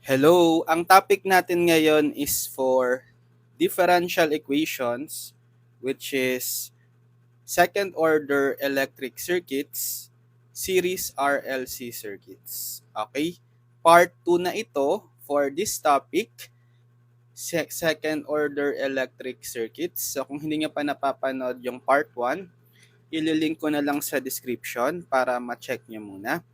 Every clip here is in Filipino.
Hello, ang topic natin ngayon is for differential equations, which is second order electric circuits, series RLC circuits. Okay? Part 2 na ito for this topic, second order electric circuits. So kung hindi nyo pa napapanood yung part 1, ililink ko na lang sa description para ma-check nyo muna.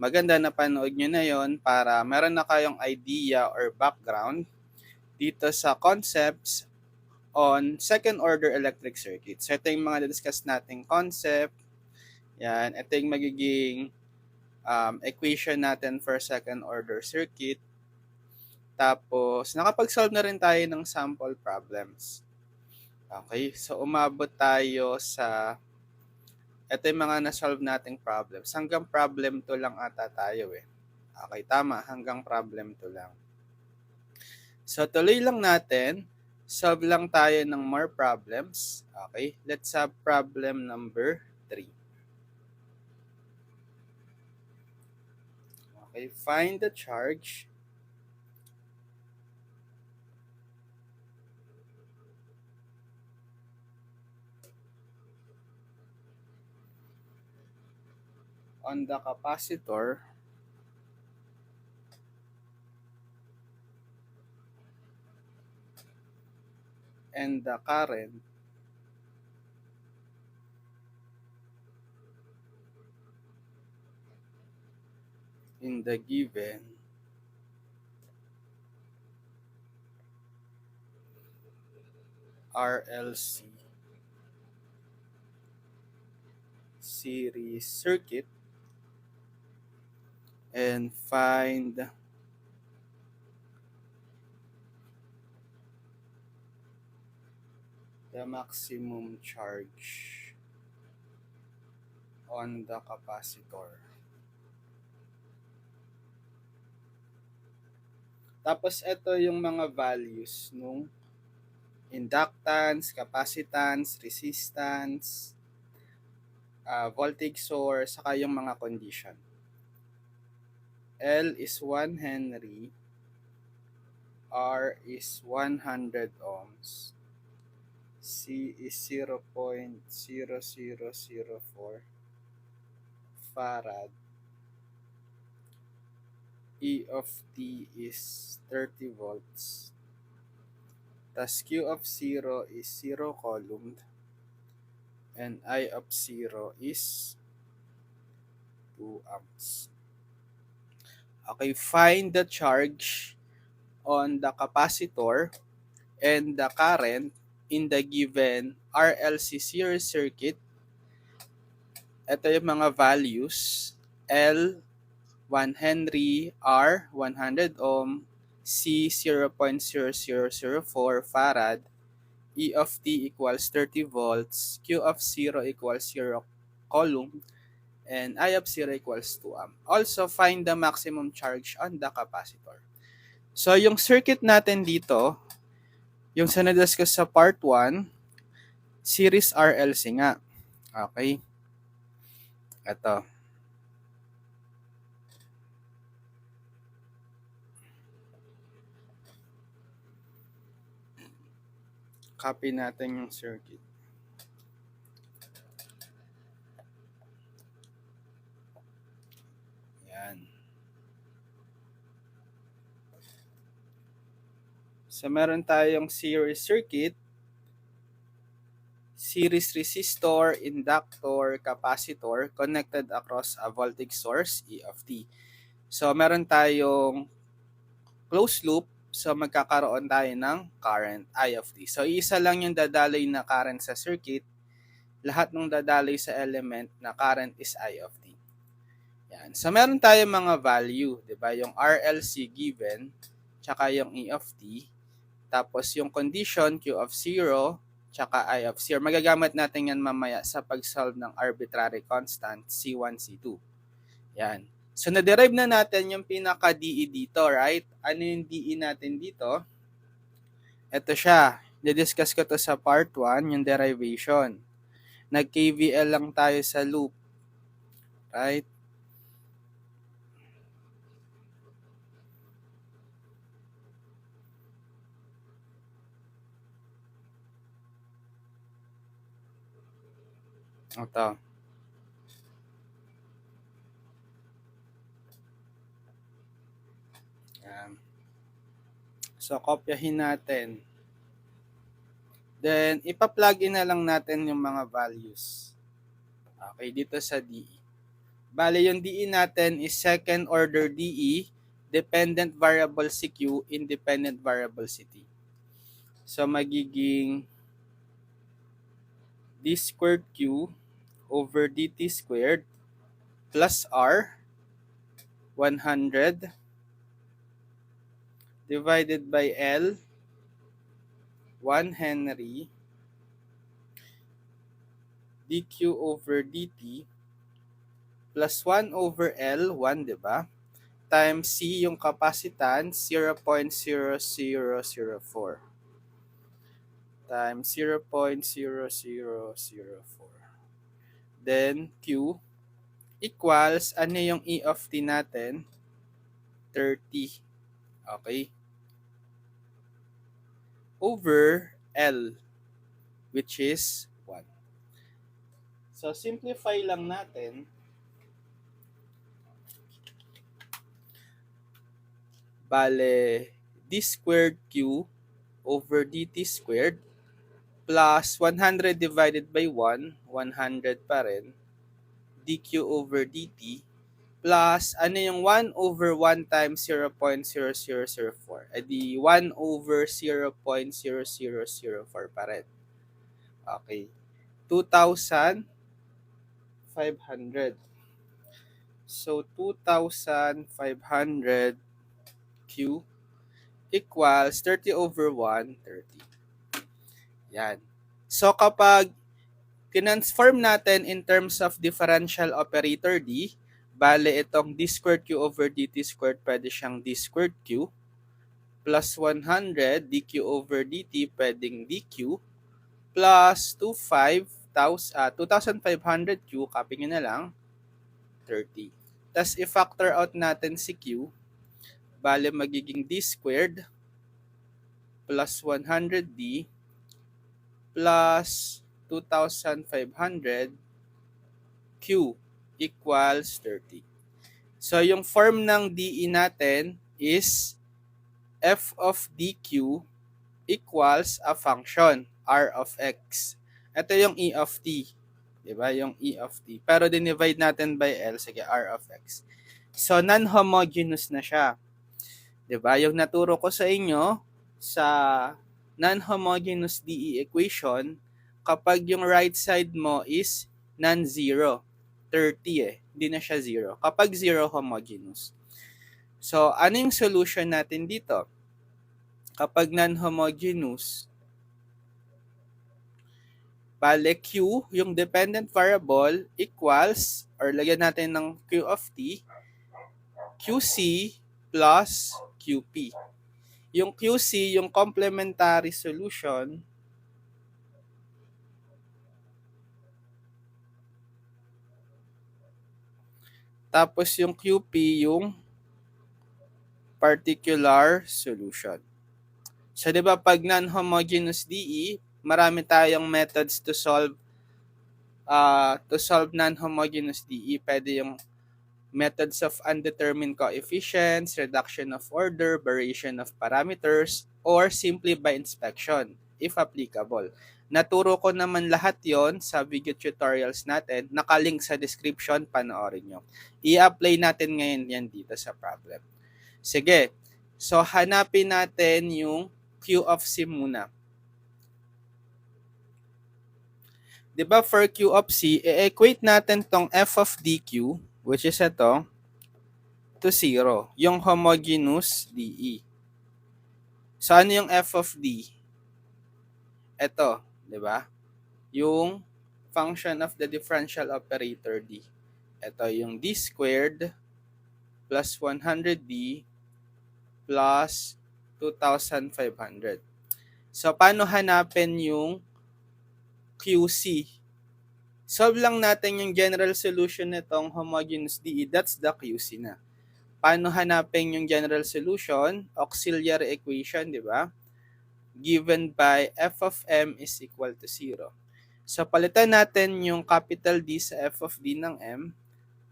Maganda na panood nyo na yon para meron na kayong idea or background dito sa concepts on second order electric circuits. So ito yung mga discuss nating concept. Yan, ito yung magiging equation natin for second order circuit. Tapos nakapag-solve na rin tayo ng sample problems. Okay, so umabot tayo sa ito yung mga na-solve nating problems. Hanggang problem 2 lang ata tayo eh. Okay, tama. Hanggang problem 2 lang. So, tuloy lang natin. Solve lang tayo ng more problems. Okay, let's have problem number 3. Okay, find the charge on the capacitor and the current in the given RLC series circuit and find the maximum charge on the capacitor. Tapos ito yung mga values nung inductance, capacitance, resistance, voltage source, saka yung mga condition. L is 1 Henry, R is 100 ohms, C is 0.0004 farad, E of T is 30 volts, tas Q of 0 is 0 coulomb, and I of 0 is 2 amps. Okay, find the charge on the capacitor and the current in the given RLC series circuit. Ito yung mga values. L, 1 Henry, R, 100 ohm, C, 0.0004 farad, E of T equals 30 volts, Q of 0 equals 0 coulomb, and I of 0 equals 2 amp. Also, find the maximum charge on the capacitor. So, yung circuit natin dito, yung sa na-discuss sa part 1, series RLC nga. Okay? Ito. Copy natin yung circuit. Yan. So, meron tayong series circuit, series resistor, inductor, capacitor connected across a voltage source, E of T. So, meron tayong closed loop. So, magkakaroon tayo ng current, I of T. So, isa lang yung dadaloy na current sa circuit. Lahat ng dadaloy sa element na current is I of T. Yan. So, meron tayong mga value. Diba? Yung RLC given, tsaka yung E of T. Tapos, yung condition, Q of 0, tsaka I of 0. Magagamit natin yan mamaya sa pag-solve ng arbitrary constant, C1, C2. Yan. So, na-derive na natin yung pinaka-DE dito, right? Ano yung DE natin dito? Ito siya. Na-discuss ko to sa part 1, yung derivation. Nag-KVL lang tayo sa loop. Right? Ito. Yan. So, kopyahin natin. Then, ipa-plug in na lang natin yung mga values. Okay, dito sa DE. Bale, yung DE natin is second order DE, dependent variable CQ, independent variable CT. So, magiging d squared Q over dt squared plus R 100 divided by L 1 Henry dq over dt plus 1 over L 1, diba? Times C yung capacitance 0.0004 times 0.0004. Then Q equals, ano yung E of T natin? 30. Okay? Over L, which is 1. So, simplify lang natin. Bale, d squared Q over dt squared plus 100 divided by 1, 100 pa rin, dq over dt plus ano yung 1 over 1 times 0.0004. Edi 1 over 0.0004 pa rin. Okay. 2,500. So 2,500 Q equals 30 over 1, 30. Yan. So kapag transform natin in terms of differential operator D, bale itong d squared Q over dt squared pwede siyang d squared Q plus 100 dq over dt pwedeng dq plus 2,500 Q, copy nyo na lang, 30. Tapos i-factor out natin si Q, bale magiging d squared plus 100d plus 2,500 Q equals 30. So, yung form ng DE natin is f of dq equals a function, r of x. Ito yung E of t. Diba? Yung E of t. Pero dinivide natin by L. Sige, r of x. So, non-homogeneous na siya. Diba? Yung naturo ko sa inyo sa non-homogeneous DE equation, kapag yung right side mo is non-zero, 30 hindi na siya 0. Kapag 0, homogeneous. So, ano yung solution natin dito? Kapag non-homogeneous, bale Q, yung dependent variable, equals, or lagyan natin ng Q of T, QC plus QP. Yung QC, yung complementary solution, tapos yung QP, yung particular solution. So, di ba pag non-homogeneous DE, marami tayong methods to solve non-homogeneous DE. Pwede yung methods of undetermined coefficients, reduction of order, variation of parameters, or simply by inspection, if applicable. Naturo ko naman lahat yon sa video tutorials natin. Nakalink sa description, panoorin nyo. I-apply natin ngayon yan dito sa problem. Sige, so hanapin natin yung Q of C muna. Diba for Q of C, i-equate natin tong f of dq, which is ito, to 0, yung homogeneous DE. So, ano yung f of D? Ito, di ba? Yung function of the differential operator D. Ito yung d squared plus 100d plus 2,500. So, paano hanapin yung QC? Solve lang natin yung general solution nitong homogeneous DE. That's the QC na. Paano hanapin yung general solution? Auxiliary equation, di ba? Given by f of m is equal to 0. So, palitan natin yung capital D sa f of D ng m,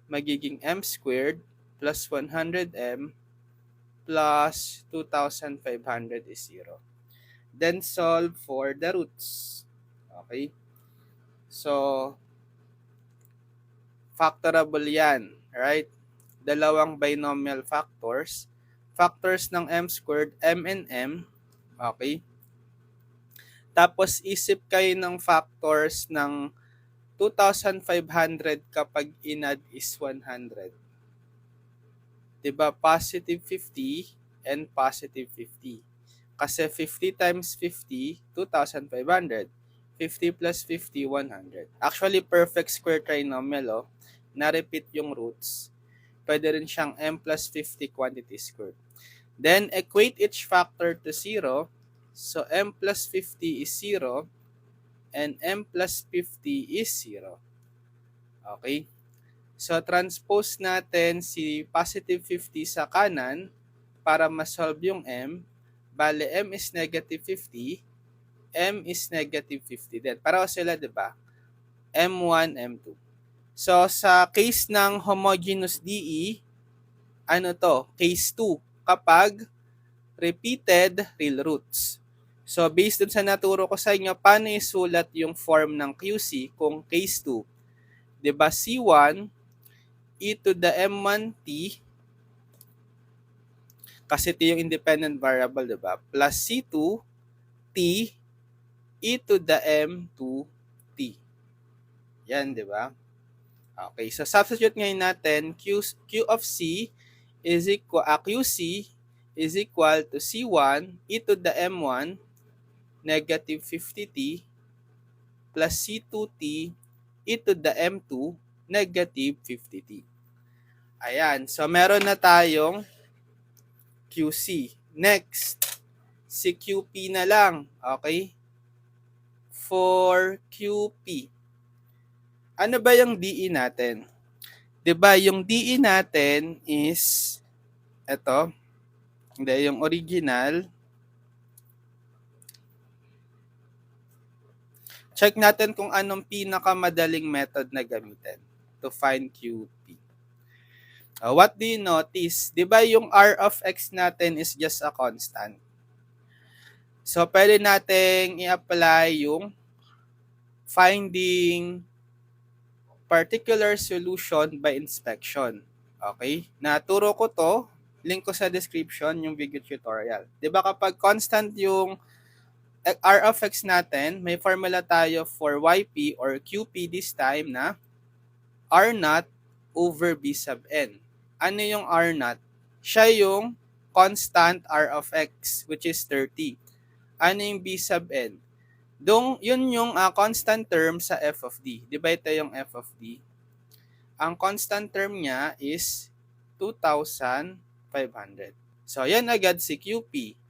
magiging m squared plus 100m plus 2,500 is 0. Then, solve for the roots. Okay? So, factorable yan. Right? Dalawang binomial factors. Factors ng m squared, m and m. Okay? Tapos, isip kayo ng factors ng 2,500 kapag inadd is 100. Diba? Positive 50 and positive 50. Kasi 50 times 50, 2,500. 50 plus 50, 100. Actually, perfect square trinomial, oh. Na-repeat yung roots. Pwede rin siyang m plus 50 quantity squared. Then, equate each factor to 0. So, m plus 50 is 0 and m plus 50 is 0. Okay? So, transpose natin si positive 50 sa kanan para ma-solve yung m. Bale, m is negative 50, m is negative 50 din. Pareho sila, di ba? M1, M2. So, sa case ng homogeneous DE, ano to? Case 2. Kapag repeated real roots. So, based dun sa naturo ko sa inyo, paano isulat yung form ng QC kung case 2? Di ba? C1 e to the m1t, kasi ito yung independent variable, di ba? Plus C2 t e to the m2t. Yan, di ba? Okay, so substitute ngayon natin, Q of C is equal, QC is equal to C1 e to the m1 negative 50t plus C2t e to the m2 negative 50t. Ayan, so meron na tayong QC. Next, si QP na lang. Okay? For QP. Ano ba yung DE natin? 'Di ba yung DE natin is ito. Hindi, yung original. Check natin kung anong pinakamadaling method na gamitin to find QP. What do you notice? 'Di ba yung R of X natin is just a constant? So, pwede nating i-apply yung finding particular solution by inspection. Okay? Naturo ko to, link ko sa description yung video tutorial. 'Di ba kapag constant yung R of X natin, may formula tayo for YP or QP this time na R naught over B sub N. Ano yung R naught? Siya yung constant R of X, which is 30. Ano yung B sub N? Yun yung constant term sa f of d. Di ba ito yung f of d? Ang constant term niya is 2,500. So, yan agad si QP.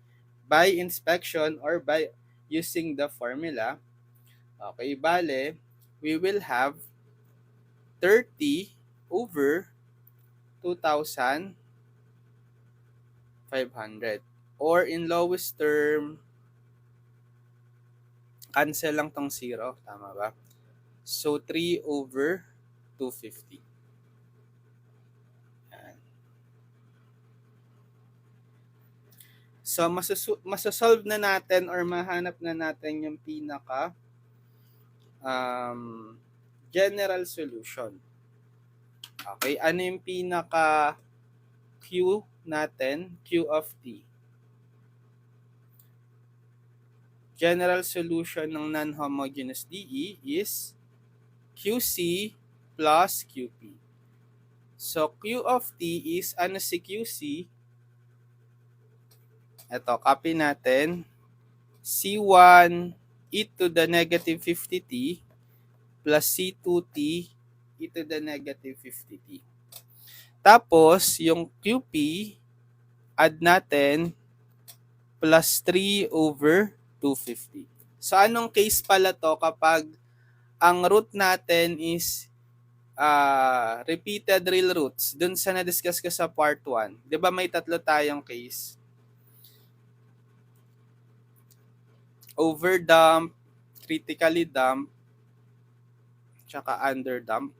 By inspection or by using the formula, okay, bale, we will have 30 over 2,500. Or in lowest term, cancel lang tong 0. Tama ba? So, 3 over 250. Yan. So, masasolve na natin or mahanap na natin yung pinaka general solution. Okay, ano yung pinaka Q natin? Q of t. General solution ng non-homogeneous DE is QC plus QP. So, Q of t is, ano si QC? Ito, copy natin. C1 e to the negative 50t plus C2t e to the negative 50t. Tapos, yung QP, add natin plus 3 over 250. So, anong case pala to kapag ang root natin is repeated real roots? Dun sa na-discuss ko sa part 1. Di ba may tatlo tayong case? Overdump, critically dump, tsaka underdamp.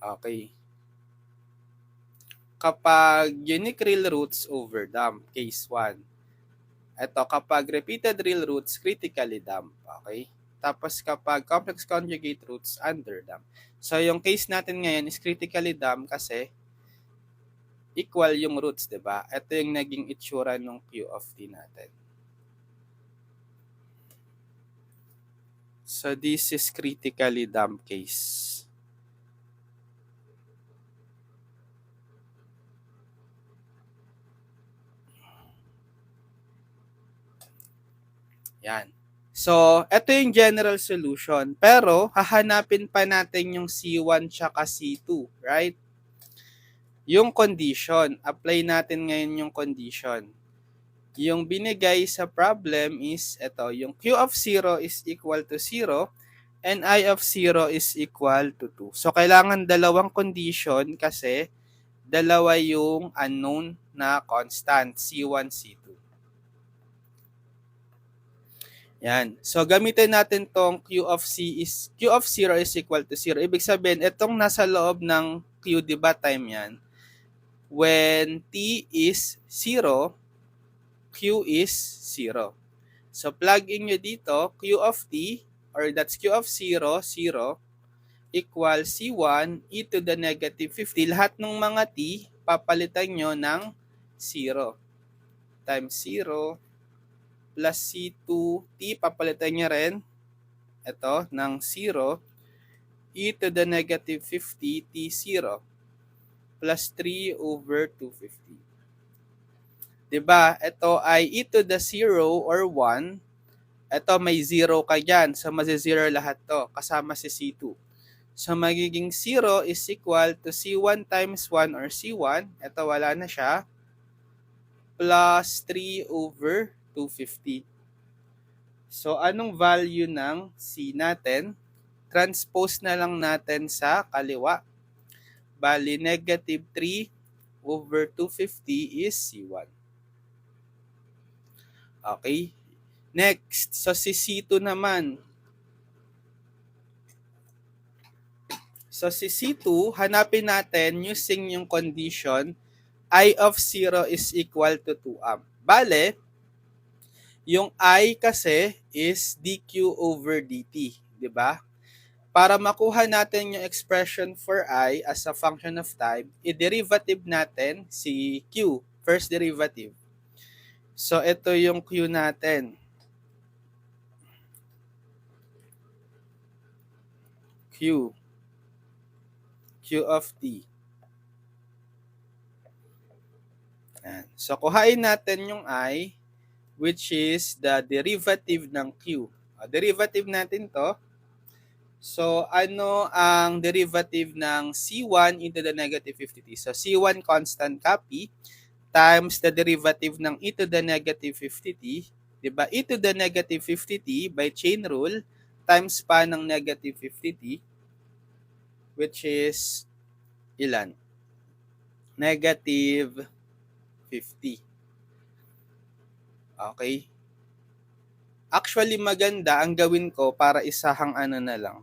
Okay. Kapag unique real roots overdamp, case 1. Ito, kapag repeated real roots, critically damp. Okay? Tapos kapag complex conjugate roots, underdamp. So yung case natin ngayon is critically damp kasi equal yung roots, di ba? Ito yung naging itsura ng Q of T natin. So this is critically damp case. Yan. So, ito yung general solution. Pero, hahanapin pa natin yung C1 tsaka C2, right? Yung condition. Apply natin ngayon yung condition. Yung binigay sa problem is, ito, yung Q of 0 is equal to 0 and I of 0 is equal to 2. So, kailangan dalawang condition kasi dalawa yung unknown na constant, C1, C2. Yan. So, gamitin natin tong Q of 0 is equal to 0. Ibig sabihin, itong nasa loob ng Q, di ba, time yan? When T is 0, Q is 0. So, plug in nyo dito, Q of T, or that's Q of 0, 0, equals C1 e to the negative 50. Lahat ng mga T, papalitan nyo ng 0. Times 0 plus C2T, papalitan niya rin ito ng 0 e to the negative 50 T0 plus 3 over 250. Diba? Ito ay e to the 0 or 1. Ito may 0 ka dyan. So, mazi-0 lahat to kasama si C2. So, magiging 0 is equal to C1 times 1 or C1. Ito wala na siya. Plus 3 over 250. So, anong value ng C natin? Transpose na lang natin sa kaliwa. Bali, negative 3 over 250 is C1. Okay. Next, so si C2 naman. So, si C2, hanapin natin using yung condition I of 0 is equal to 2 amp. Bale, yung I kasi is dq over dt, di ba? Para makuha natin yung expression for I as a function of time, i-derivative natin si Q, first derivative. So, ito yung Q natin. Q of T. So, kuhain natin yung I, which is the derivative ng Q. Derivative natin to. So, ano ang derivative ng C1 into the negative 50t? So, C1 constant copy times the derivative ng e to the negative 50t. Diba? E to the negative 50t by chain rule times pa ng negative 50t, which is ilan? Negative 50. Okay? Actually, maganda ang gawin ko para isahang ano na lang.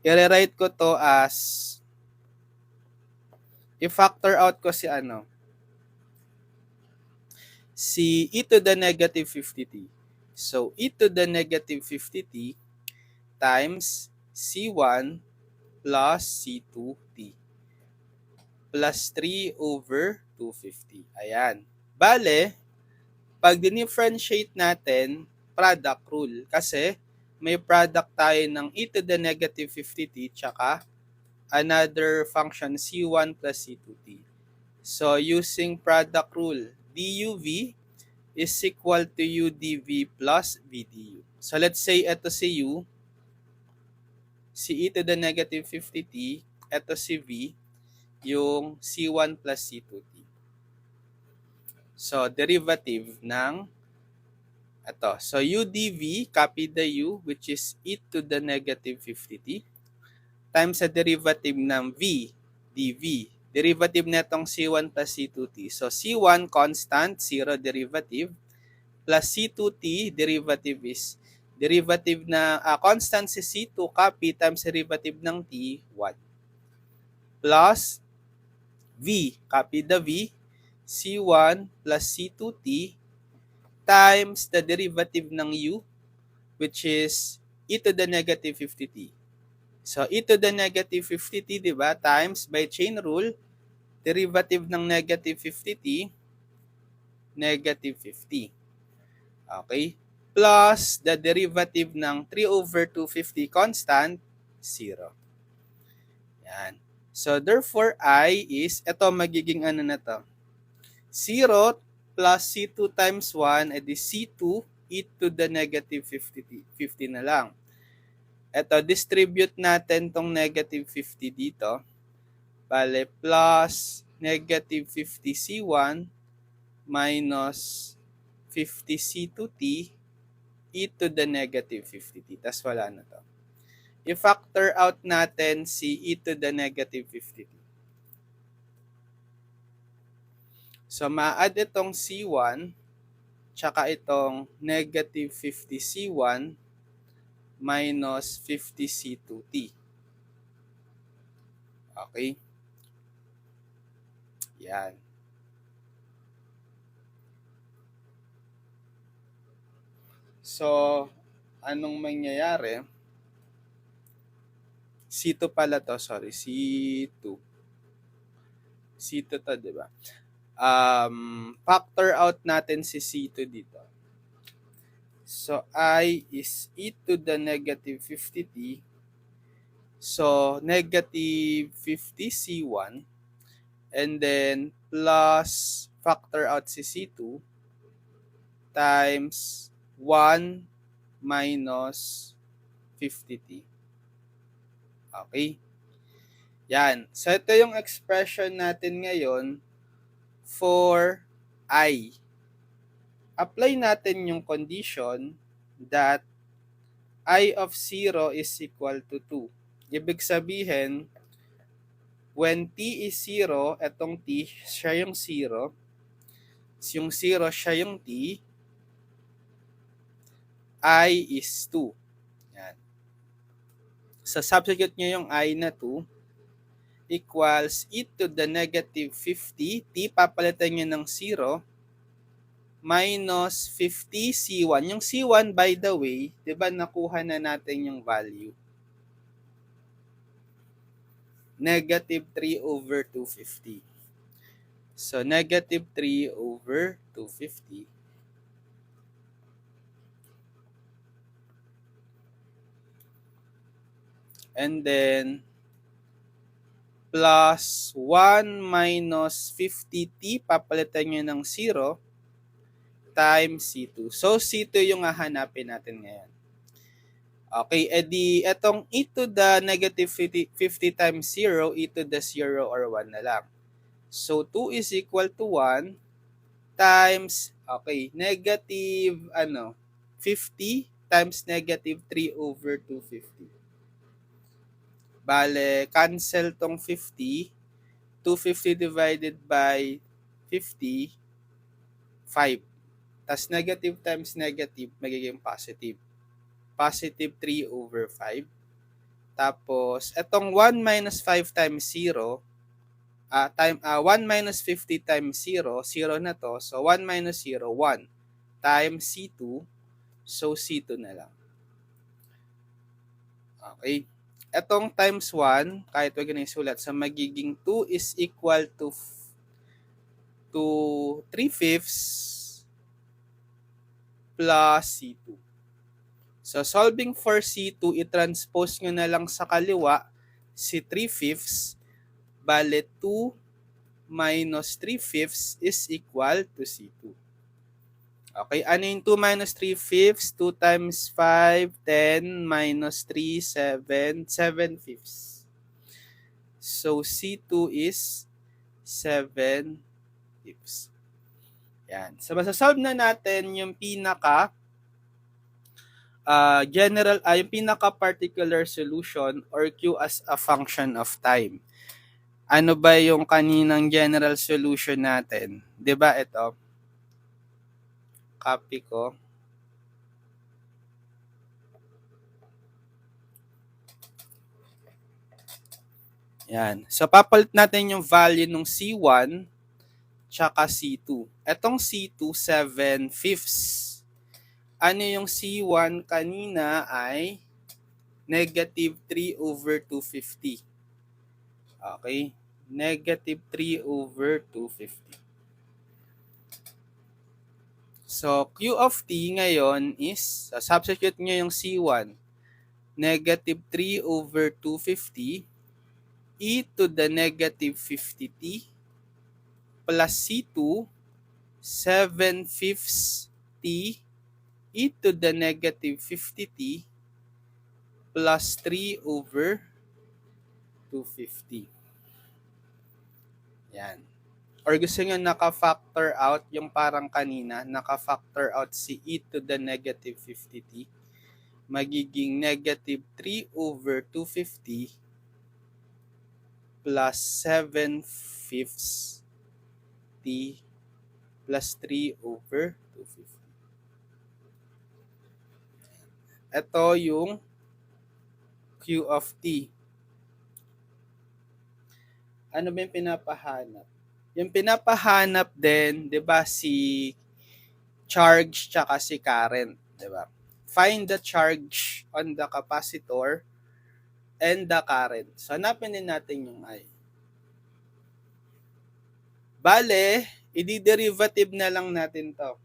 I-rewrite ko to as i-factor out ko si ano? Si e to the negative 50t. So, e to the negative 50t times C1 plus C2t plus 3 over 250. Ayan. Bale, pag dinifferentiate natin, product rule. Kasi may product tayo ng e to the negative 50t tsaka another function C1 plus C2t. So, using product rule, DUV is equal to UDV plus VDU. So, let's say ito si U, si e to the negative 50t, ito si V, yung C1 plus C2t. So, derivative ng ito. So, UDV, copy the U, which is e to the negative 50t, times sa derivative ng V, dV. Derivative netong C1 plus C2t. So, C1 constant, 0 derivative, plus C2T, derivative is derivative na constant si C2, copy times derivative ng T, 1. Plus V, copy the V, C1 plus C2T times the derivative ng U, which is e to the negative 50t. So, e to the negative 50t, di ba? Times by chain rule, derivative ng negative 50t, negative 50. Okay? Plus the derivative ng 3 over 250 constant, 0. Yan. So, therefore, I is, ito magiging ano na to? 0 plus C2 times 1, edi C2 e to the negative 50 na lang. Ito, distribute natin tong negative 50 dito. Bale, plus negative 50 C1 minus 50 C2T e to the negative 50t. Tas wala na to. I-factor out natin si e to the negative 50t. So, ma-add itong C1 tsaka itong negative 50 C1 minus 50 C2T. Okay? Yan. So, anong mangyayari? C2 pala to, sorry. C2. C2 to, di ba? Factor out natin si C2 dito. So, I is e to the negative 50t. So, negative 50 C1. And then, plus factor out si C2 times 1 minus 50t. Okay? Yan. So, ito yung expression natin ngayon for I. Apply natin yung condition that I of 0 is equal to 2. Ibig sabihin, when t is 0, etong t, siya yung 0. Yung 0, siya yung t. I is 2. Yan. So, substitute nyo yung I na 2 equals e to the negative 50. T, papalitan nyo ng 0 minus 50 C1. Yung C1, by the way, di ba nakuha na natin yung value? Negative 3 over 250. So, negative 3 over 250. And then, plus 1 minus 50t, papalitan nyo ng 0, times C2. So, C2 yung hahanapin natin ngayon. Okay, edi etong e to the negative 50 times 0, e to the 0 or 1 na lang. So, 2 is equal to 1 times, okay, negative 50 times negative 3 over 250. Bale, cancel tong 50. 250 divided by 50, 5. Tas negative times negative, magiging positive. Positive 3 over 5. Tapos, etong 1 minus 5 times 0, 1 minus 50 times 0, 0 na to. So, 1 minus 0, 1. Times C2, so C2 na lang. Okay. Etong times 1, kahit wag na isulat, so magiging 2 is equal to 3/5 plus C2. So, solving for C2, i-transpose nyo na lang sa kaliwa si 3/5. Bale, 2 minus 3/5 is equal to C2. Okay, ano yung 2 minus 3/5? 2 times 5, 10, minus 3, 7, 7/5. So, C2 is 7/5. Yan. So, masasolve na natin yung pinaka yung pinaka-particular solution or Q as a function of time. Ano ba yung kaninang general solution natin? 'Di ba ito? copy ko. Yan. So, papalit natin yung value ng C1 tsaka C2. Etong C2, 7/5. Ano yung C1 kanina ay negative 3/250. Okay? Negative 3/250. So, Q of t ngayon is, substitute nyo yung C1, negative 3/250 e to the negative 50t plus C2, 7/5 t e to the negative 50t plus 3/250. Yan. Or gusto nyo naka-factor out yung parang kanina, naka-factor out si e to the negative 50t, magiging negative 3/250 plus 7/5 t plus 3/250. Ito yung Q of t. Ano ba yung pinapahanap? Yung pinapahanap din, 'di ba, si charge tsaka si current, 'di ba? Find the charge on the capacitor and the current. So, hanapin din natin yung I. Bale, i-derivative na lang natin to.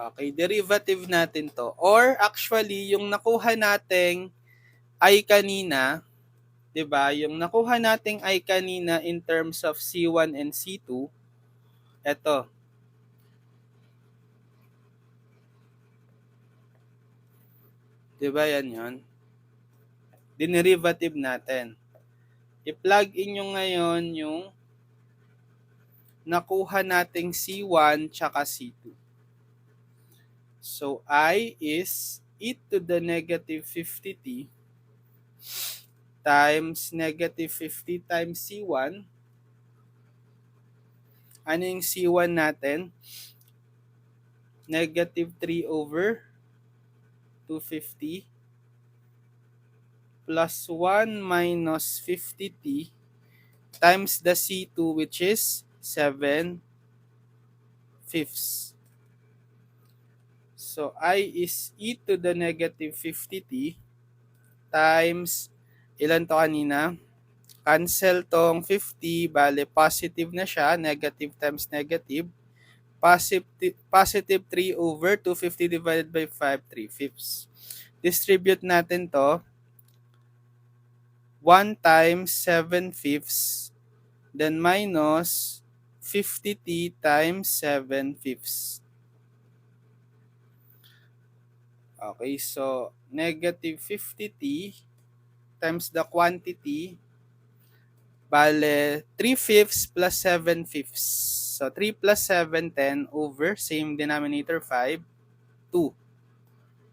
Okay, derivative natin to. Or actually, yung nakuha nating I kanina, 'di ba? Yung nakuha nating I kanina in terms of C1 and C2, eto. 'Di ba yan 'yon? Dinerivative natin. I-plug in nyo ngayon yung nakuha nating C1 tsaka C2. So, I is e to the negative 50t times negative 50 times C1. Ano yung C1 natin? Negative 3/250 plus 1 minus 50t times the C2, which is 7/5. So, I is e to the negative 50t times, ilan to kanina? Cancel tong 50, bale positive na siya, negative times negative. Positive 3/250 divided by 5, 3/5. Distribute natin to. 1 times 7/5, then minus 50t times 7/5. Okay, so negative 50t times the quantity, bale 3/5 plus 7/5. So 3 plus 7, 10 over, same denominator 5, 2.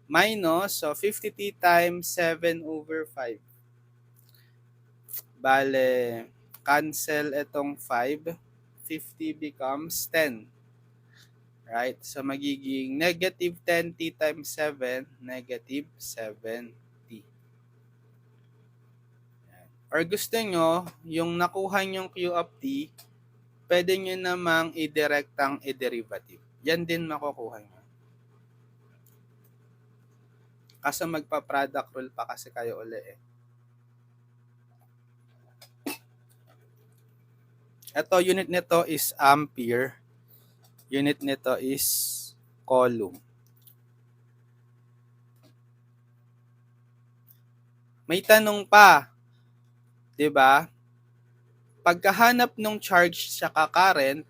Minus, so 50t times 7/5. Bale, cancel itong 5. 50 becomes 10. Right? So magiging negative 10t times 7, negative 7t. Or gusto nyo, yung nakuha nyong Q of t, pwede nyo namang i-directang i-derivative. Yan din makukuha nyo. Kasi magpa-product rule pa kasi kayo uli eh. Ito, unit nito is ampere. Unit nito is coulomb. May tanong pa, 'di ba? Pagkahanap ng charge sa current,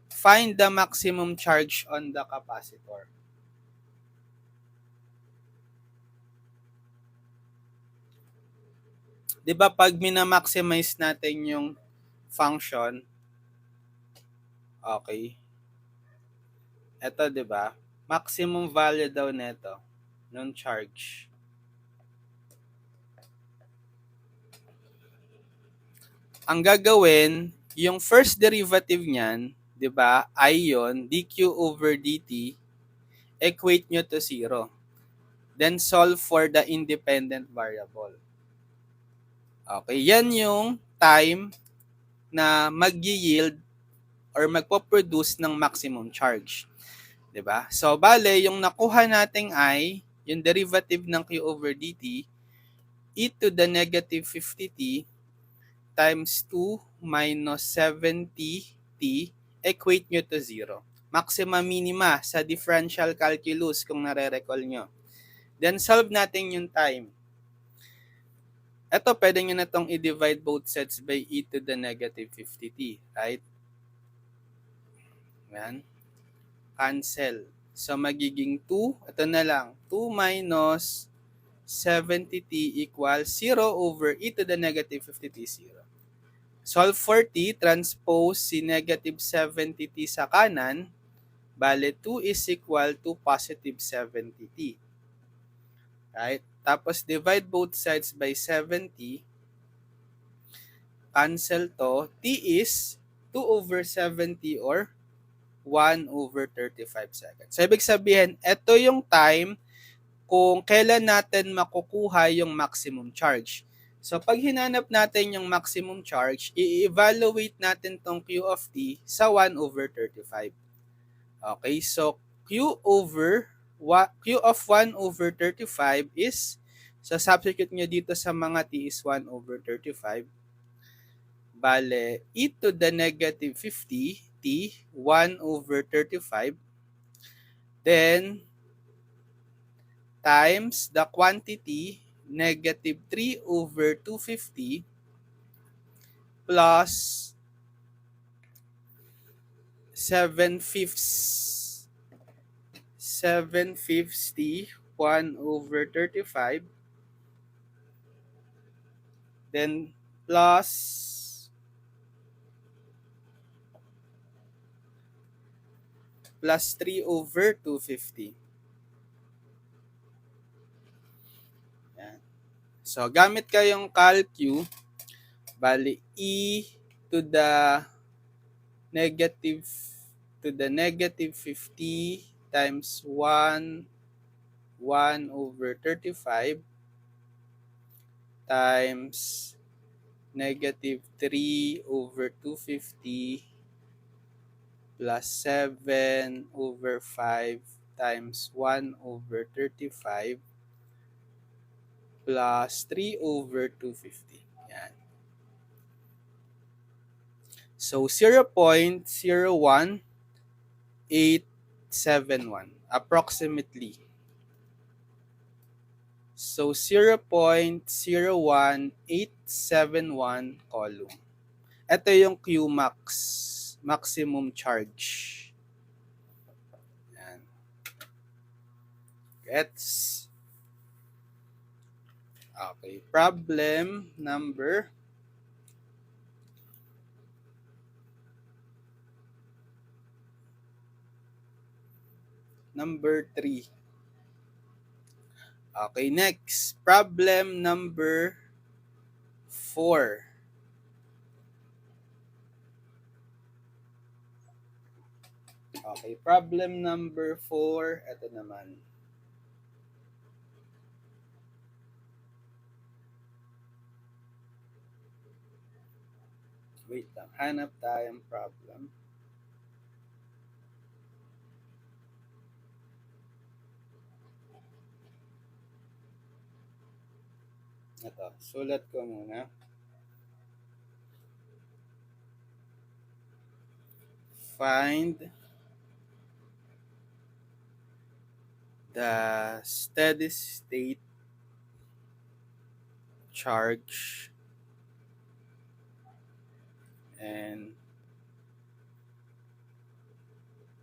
find the maximum charge on the capacitor. Di ba pag minamaximize natin yung function, okay, eto di ba, maximum value daw nito ng charge. ang gagawin, yung first derivative niyan, 'di ba, I yun, dq over dt, equate nyo to 0. Then solve for the independent variable. Okay, yan yung time na mag-yield or magpo-produce ng maximum charge. 'Di ba? So, bale, yung nakuha nating I, yung derivative ng q over dt, e to the negative 50t times 2 minus 70t, equate nyo to 0. Maxima minima sa differential calculus kung nare-recall nyo. Then solve natin yung time. Ito, pwede nyo na itong i-divide both sides by e to the negative 50t. Right? Yan. Cancel. So, magiging 2. Ito na lang. 2 minus 70t equals 0 over e to the negative 50t, 0. Solve for t, transpose si negative 70t sa kanan, bale 2 is equal to positive 70t. Right? Tapos divide both sides by 70, cancel to, t is 2 over 70 or 1 over 35 seconds. So, ibig sabihin, ito yung time kung kailan natin makukuha yung maximum charge. So, pag hinanap natin yung maximum charge, i-evaluate natin tong Q of t sa 1 over 35. Okay, so Q of 1 over 35 is, so substitute nyo dito sa mga t is 1 over 35. Bale, e to the negative 50, t, 1 over 35. Then, times the quantity, negative 3 over 250 plus 7/5 7/50, 1 over 35, then plus 3 over 250. Yan. So, gamit kayong calcu, bali e to the negative 50 times 1 over 35 times negative 3 over 250 plus 7 over 5 times 1 over 35 plus 3 over 250. Yan. So, 0.01871 approximately. So, 0.01871 coulomb. Ito yung Qmax, maximum charge. Yan. Gets? Okay, problem number 3. Okay, next. Problem number 4. Okay, problem number 4. Ito naman. Wait lang, hanap tayong problem. Ito, sulat ko muna. Find the steady state charge and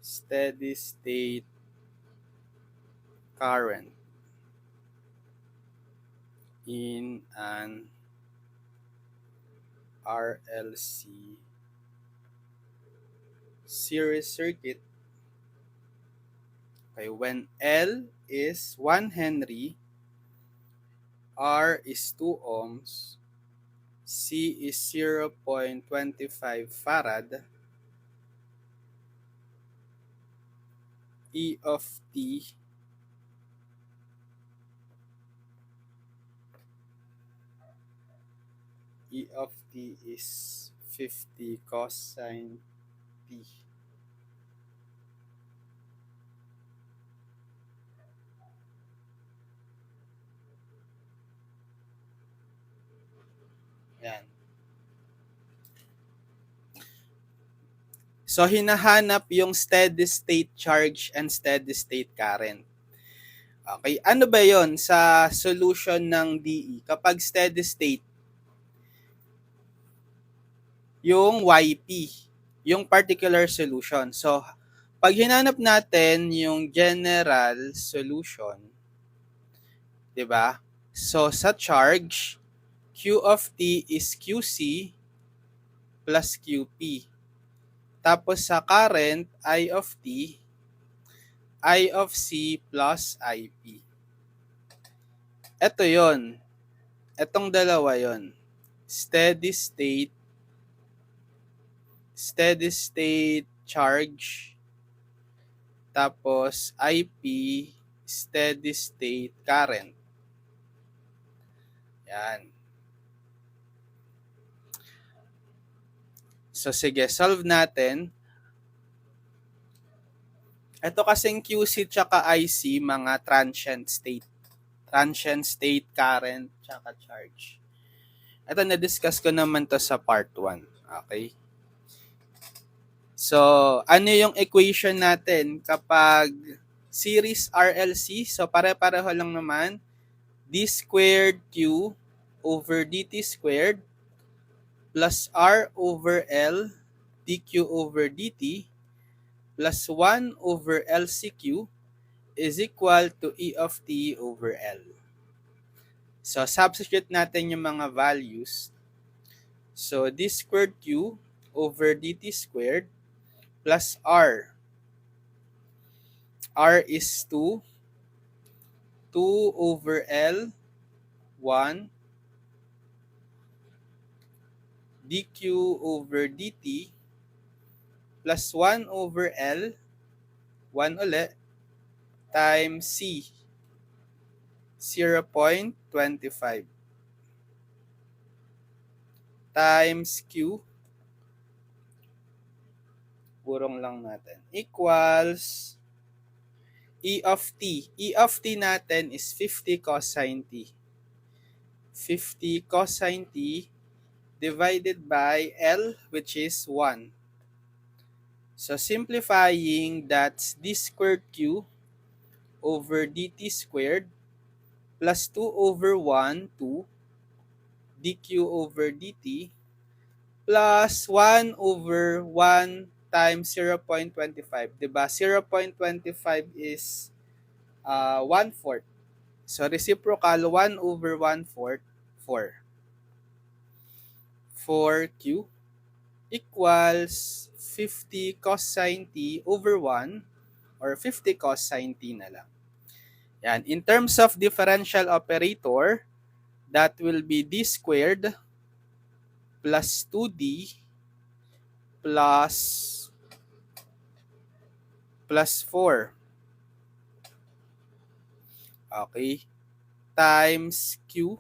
steady state current in an RLC series circuit. Okay, when L is 1 Henry, R is 2 ohms, C is 0.25 farad. E of t is 50 cosine t. Yan. So, hinahanap yung steady state charge and steady state current. Okay, ano ba yon sa solution ng DE? Kapag steady state, yung YP, yung particular solution. So, pag hinanap natin yung general solution, 'di ba? So, sa charge, Q of T is QC plus QP. Tapos sa current, I of T, I of C plus IP. Ito yon. Etong dalawa yon. Steady state charge, tapos IP, steady state current. Yan. So sige, solve natin. Ito kasing QC tsaka IC, mga transient state current tsaka charge. Ito, na-discuss ko naman to sa part 1. Okay? So, ano yung equation natin kapag series RLC? So, pare-pareho lang naman. D squared Q over dt squared plus R over L dq over dt plus 1 over LCQ is equal to E of T over L. So, substitute natin yung mga values. So, d squared Q over dt squared plus R. R is 2. 2 over L, 1. dq over dt plus 1 over L, 1 ulit, times C, 0.25 times Q, purong lang natin, equals E of T. E of T natin is 50 cosine T. 50 cosine T divided by L, which is 1. So simplifying, that's d squared Q over dt squared plus 2 over 1, 2, dq over dt plus 1 over 1 times 0.25. Diba? 0.25 is 1/4. So reciprocal, 1 over 1/4, 4. 4q equals 50 cosine t over 1 or 50 cosine t na lang. Yan. In terms of differential operator, that will be d squared plus 2d plus 4. Okay. Times q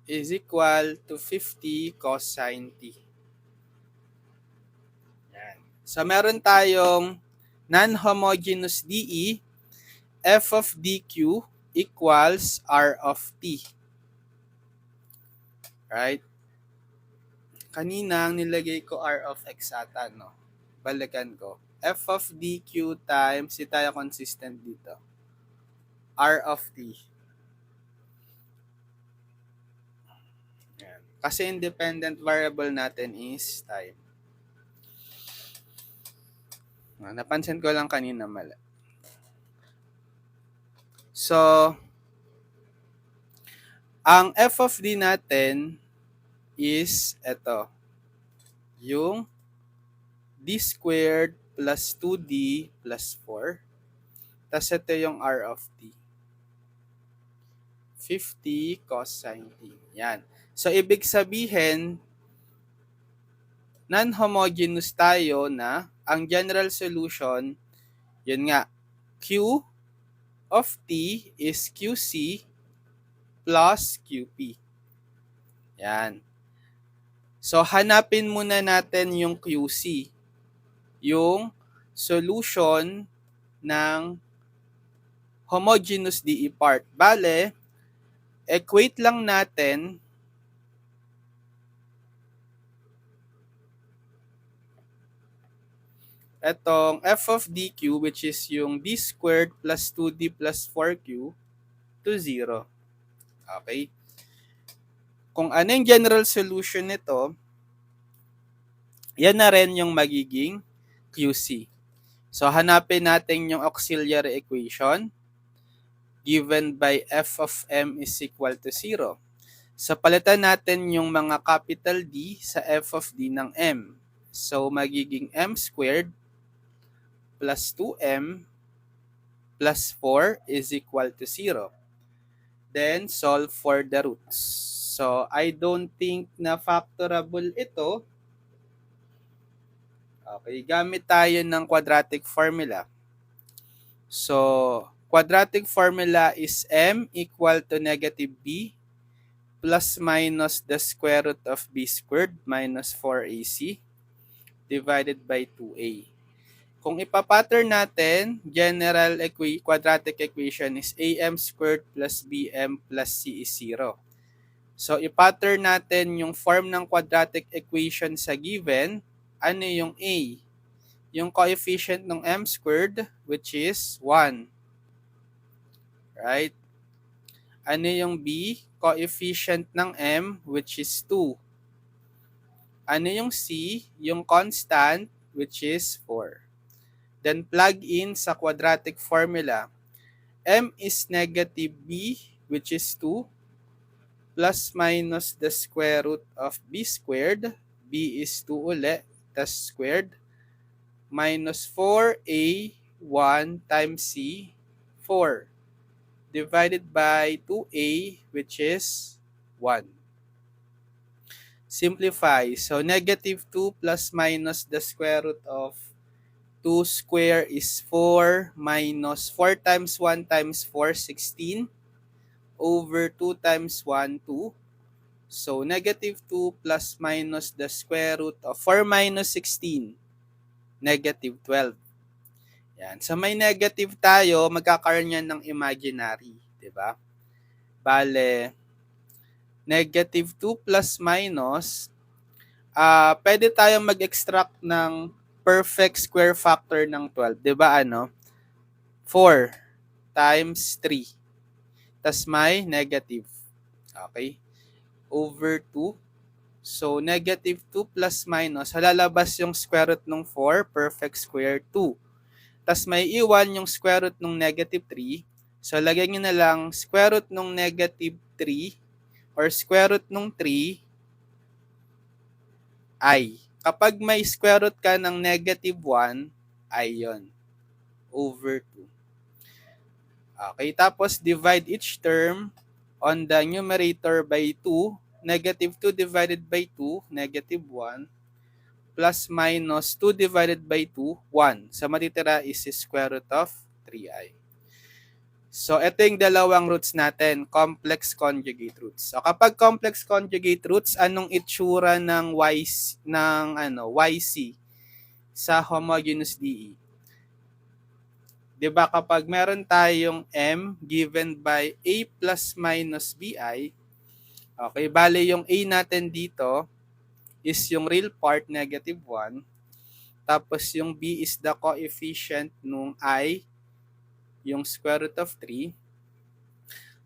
is equal to 50 cosine t. Yan. So meron tayong non-homogeneous DE, f of dq equals r of t. Right? Kanina nilagay ko r of x ata, no? Balikan ko. F of dq times, di tayo consistent dito, r of t. Yan. Kasi independent variable natin is time. Napansin ko lang kanina mali. So, ang f of d natin is ito. Yung d squared plus 2d plus 4. Tapos ito yung r of t. 50 cosine t. Yan. So, ibig sabihin, non-homogeneous tayo na ang general solution, yun nga, Q of T is QC plus QP. Yan. So, hanapin muna natin yung QC, yung solution ng homogeneous DE part. Bale, equate lang natin etong f of dq, which is yung d squared plus 2d plus 4q to 0. Okay? Kung ano yung general solution nito, yan na rin yung magiging QC. So, hanapin natin yung auxiliary equation given by f of m is equal to 0. So, palitan natin yung mga capital D sa f of D ng m. So, magiging m squared plus 2m plus 4 is equal to 0. Then, solve for the roots. So, I don't think na factorable ito. Okay, gamit tayo ng quadratic formula. So, quadratic formula is m equal to negative b plus minus the square root of b squared minus 4ac divided by 2a. Kung ipapattern natin, general quadratic equation is am squared plus bm plus c is 0. So, ipattern natin yung form ng quadratic equation sa given. Ano yung a? Yung coefficient ng m squared, which is 1. Right? Ano yung b? Coefficient ng m, which is 2. Ano yung c? Yung constant, which is 4. Then plug in sa quadratic formula. M is negative b, which is 2, plus minus the square root of b squared. B is 2 ulit, tas squared. Minus 4a, 1 times c, 4. Divided by 2a, which is 1. Simplify. So, negative 2 plus minus the square root of 2 square is 4 minus 4 times 1 times 4, 16 over 2 times 1, 2. So, negative 2 plus minus the square root of 4 minus 16, negative 12. Yan. So, may negative tayo, magkakaroon yan ng imaginary. Diba? Bale, negative 2 plus minus, pwede tayong mag-extract ng perfect square factor ng 12. Diba ano? 4 times 3. Tas may negative. Okay? Over 2. So, negative 2 plus minus, halalabas yung square root ng 4, perfect square 2. Tas may iwan yung square root ng negative 3. So, lagyan nyo na lang square root ng negative 3 or square root ng 3 I. Kapag may square root ka ng negative 1, I yun. Over 2. Okay, tapos divide each term on the numerator by 2. Negative 2 divided by 2, negative 1. Plus minus 2 divided by 2, 1. Sa matitira is square root of 3i. So, ito yung dalawang roots natin, complex conjugate roots. So, kapag complex conjugate roots, anong itsura ng YC sa homogeneous DE? 'Di ba kapag meron tayong M given by A plus minus BI, okay, bale yung A natin dito is yung real part, negative 1. Tapos yung B is the coefficient nung I, yung square root of 3.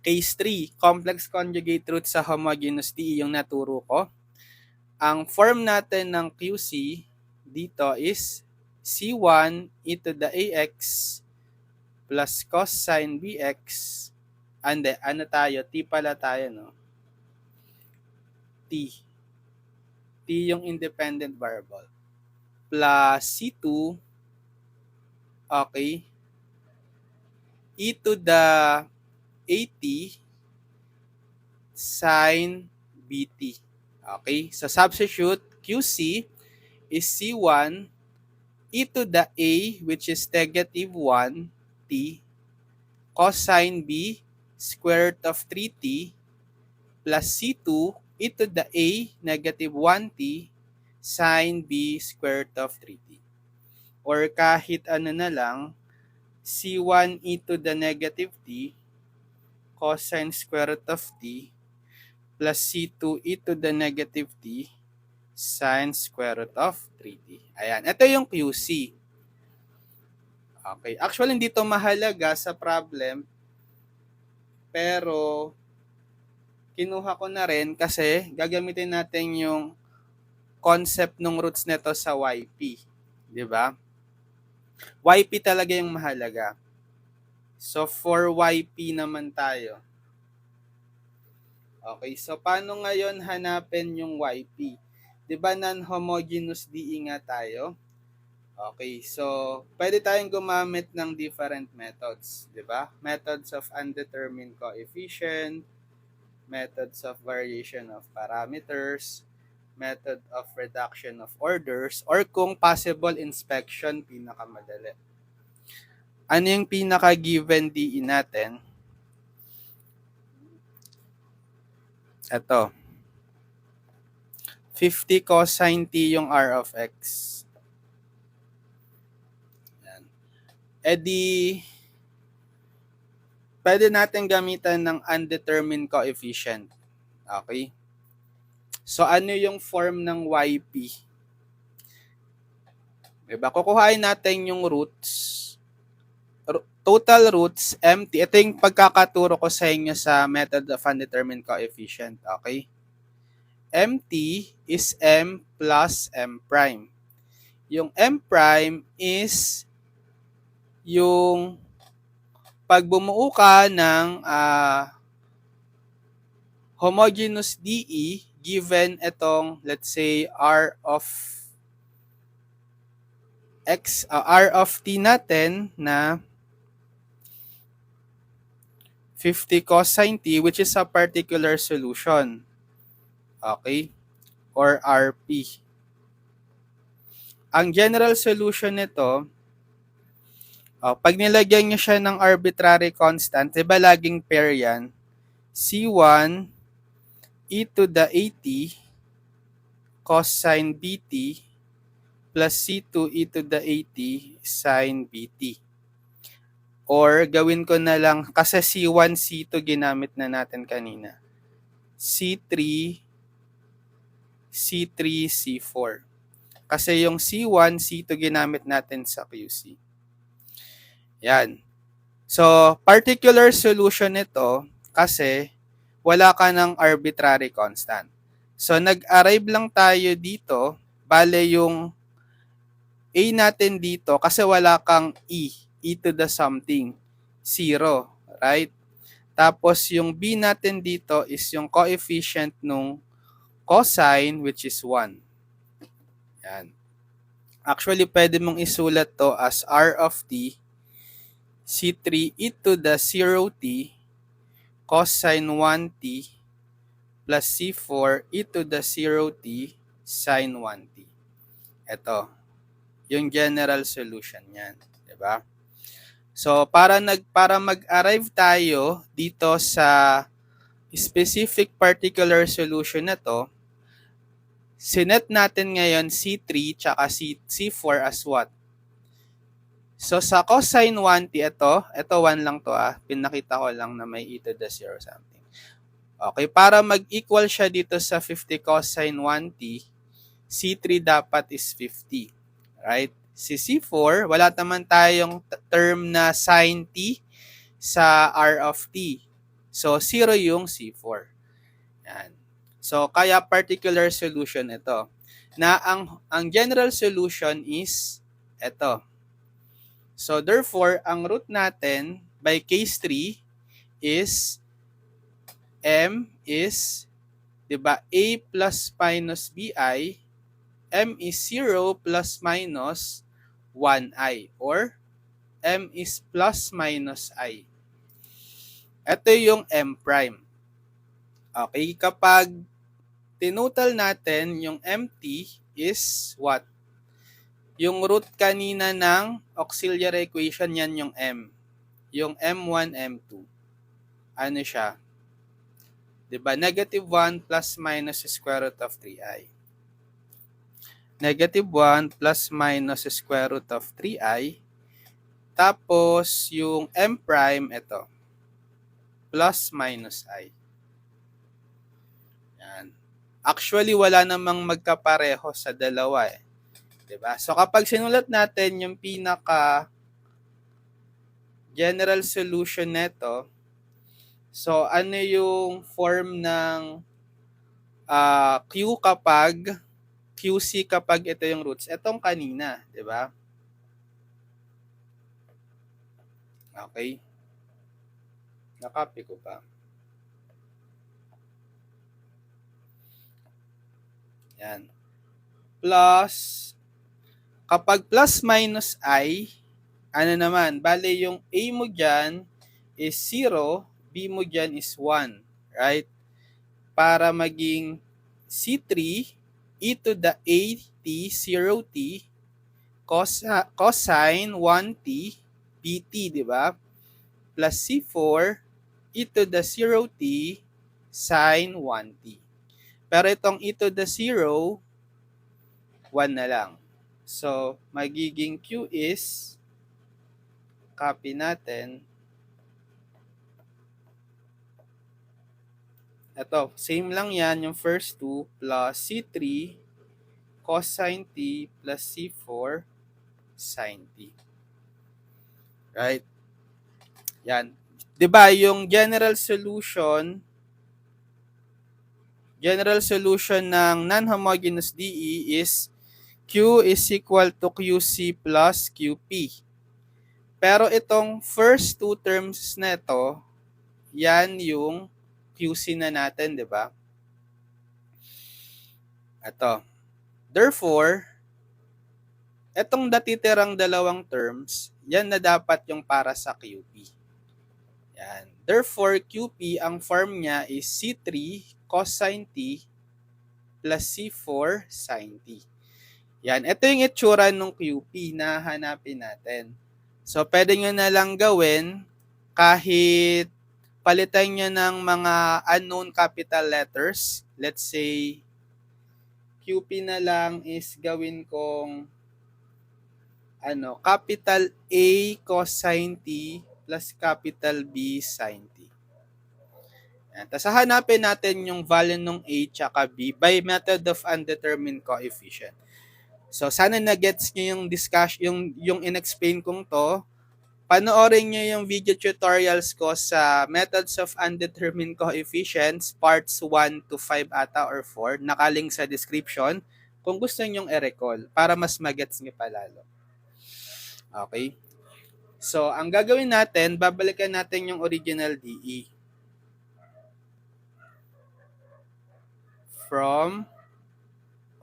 Case 3, complex conjugate root sa homogeneous DE yung naturo ko. Ang form natin ng QC dito is C1 e to the AX plus cosine BX. Ande, ano tayo? T pala tayo, no? T. T yung independent variable. Plus C2, okay, e to the AT sine BT. Okay? So substitute QC is C1 e to the A, which is negative 1t, cosine B square root of 3t plus C2 e to the A, negative 1t, sine B square root of 3t. Or kahit ano na lang, C1 e to the negative t cosine square root of t plus C2 e to the negative t sine square root of 3t. Ayan, ito yung QC. Okay, actually hindi to mahalaga sa problem, pero kinuha ko na rin kasi gagamitin natin yung concept ng roots nito sa YP. Di ba? YP talaga yung mahalaga. So, for YP naman tayo. Okay, so paano ngayon hanapin yung YP? Di ba non-homogeneous DE nga tayo? Okay, so pwede tayong gumamit ng different methods, di ba? Methods of undetermined coefficient, methods of variation of parameters, method of reduction of orders, or kung possible, inspection, pinakamadali. Ano yung pinaka-given DE natin? Ito. 50 cosine t yung R of x. Yan. E di, pwede natin gamitan ng undetermined coefficient. Okay? So, ano yung form ng YP? Diba? Kukuhain natin yung roots. Total roots, empty. Ito yung pagkakaturo ko sa inyo sa method of undetermined coefficient. Okay? Empty is M plus M prime. Yung M prime is yung pag bumuo ka ng homogeneous DE given itong, let's say, R of x, R of t natin na 50 cosine t, which is a particular solution. Okay? Or RP. Ang general solution nito, pag nilagyan nyo siya ng arbitrary constant, diba laging pair yan? C1 e to the AT cosine BT plus C2 e to the AT sine BT. Or gawin ko na lang, kasi C1, C2 ginamit na natin kanina. C3, C3, C4. Kasi yung C1, C2 ginamit natin sa QC. Yan. So, particular solution nito kasi wala ka ng arbitrary constant. So, nag-arrive lang tayo dito, bale yung A natin dito kasi wala kang E to the something, 0, right? Tapos yung B natin dito is yung coefficient nung cosine, which is 1. Yan. Actually, pwede mong isulat to as R of t, C3 e to the 0t, cosine 1t, plus C4 e to the 0t, sine 1t. Ito, yung general solution niyan, 'di ba? So, para mag-arrive tayo dito sa specific particular solution na to, sinet natin ngayon C3 tsaka C4 as what? So, sa cosine 1t, ito 1 lang to pinakita ko lang na may e to the 0 something. Okay, para mag-equal siya dito sa 50 cosine 1t, C3 dapat is 50. Right? Si C4, wala naman tayong term na sine t sa R of t. So, 0 yung C4. Yan. So, kaya particular solution ito. Na ang general solution is ito. So, therefore, ang root natin by case 3 is M is, diba, A plus minus BI, M is 0 plus minus 1I, or M is plus minus I. Ito yung M prime. Okay, kapag tinotal natin yung MT is what? Yung root kanina ng auxiliary equation, yan yung M. Yung M1, M2. Ano siya? Diba? Negative 1 plus minus square root of 3i. Negative 1 plus minus square root of 3i. Tapos, yung M prime, ito. Plus minus i. Yan. Actually, wala namang magkapareho sa dalawa eh. Diba? So, kapag sinulat natin yung pinaka general solution nito, so ano yung form ng Q kapag QC kapag ito yung roots? Itong kanina, diba? Okay. Nakopy ko pa. Yan. Plus, kapag plus minus I, ano naman, bale yung A mo dyan is 0, B mo dyan is 1, right? Para maging C3 e to the AT 0t cosine 1t bt, di ba? Plus C4 e to the 0t sine 1t. Pero itong e to the 0, 1 na lang. So, magiging Q is, copy natin, ito, same lang yan, yung first 2 plus C3 cosine t plus C4 sine t. Right? Yan. 'Di ba yung general solution ng non-homogeneous DE is Q is equal to QC plus QP. Pero itong first two terms na ito, yan yung QC na natin, 'di ba? Ito. Therefore, etong natitirang dalawang terms, yan na dapat yung para sa QP. Yan. Therefore, QP, ang form niya is C3 cosine t plus C4 sine t. Yan. Ito yung itsura ng QP na hanapin natin. So, pwede nyo na lang gawin kahit palitan nyo ng mga unknown capital letters. Let's say, QP na lang is gawin kong capital A cosine t plus capital B sine t. Tapos hanapin natin yung value ng A tsaka B by method of undetermined coefficient. So sana na-gets nyo yung discussion, yung in-explain kong to. Panoorin nyo yung video tutorials ko sa methods of undetermined coefficients, parts 1 to 5 ata or 4. Nakalink sa description kung gusto nyong i-recall para mas magets nyo palalo. Okay? So, ang gagawin natin, babalikan natin yung original DE. From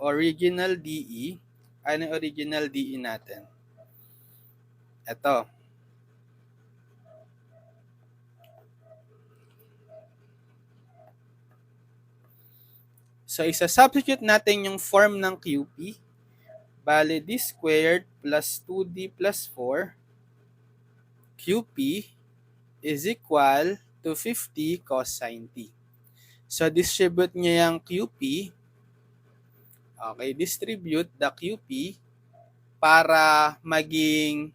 original DE, ano yung original DE natin? Ito. So, isa-substitute natin yung form ng QP. Bale, d squared plus 2d plus 4 QP is equal to 50 cosine t. So, distribute niya yung QP. Okay, distribute the QP para maging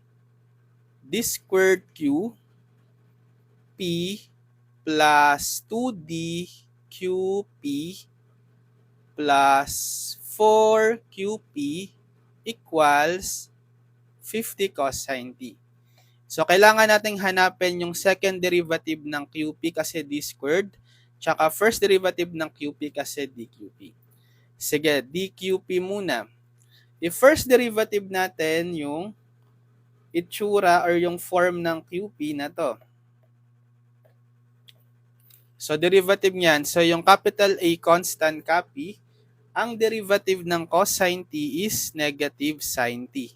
d squared Q P plus 2d QP plus 4QP equals 50 cosine t. So, kailangan nating hanapin yung second derivative ng QP kasi d squared, tsaka first derivative ng QP kasi dQP. Sige, dQP muna. I-first derivative natin yung itsura or yung form ng QP na to. So, derivative niyan. So, yung capital A constant copy, ang derivative ng cosine t is negative sine t.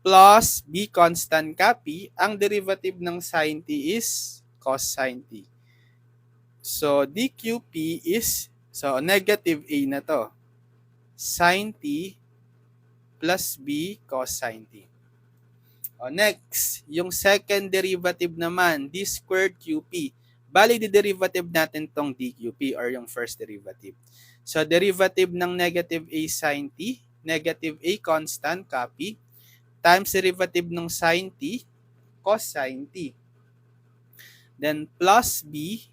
Plus B constant copy, ang derivative ng sine t is cosine t. So, dQP is So, negative A na to. Sin t plus B cosine t. Next, yung second derivative naman, d squared QP. Bali, the derivative natin tong dQP or yung first derivative. So, derivative ng negative A sin t, negative A constant, copy, times derivative ng sin t, cosine t. Then, plus B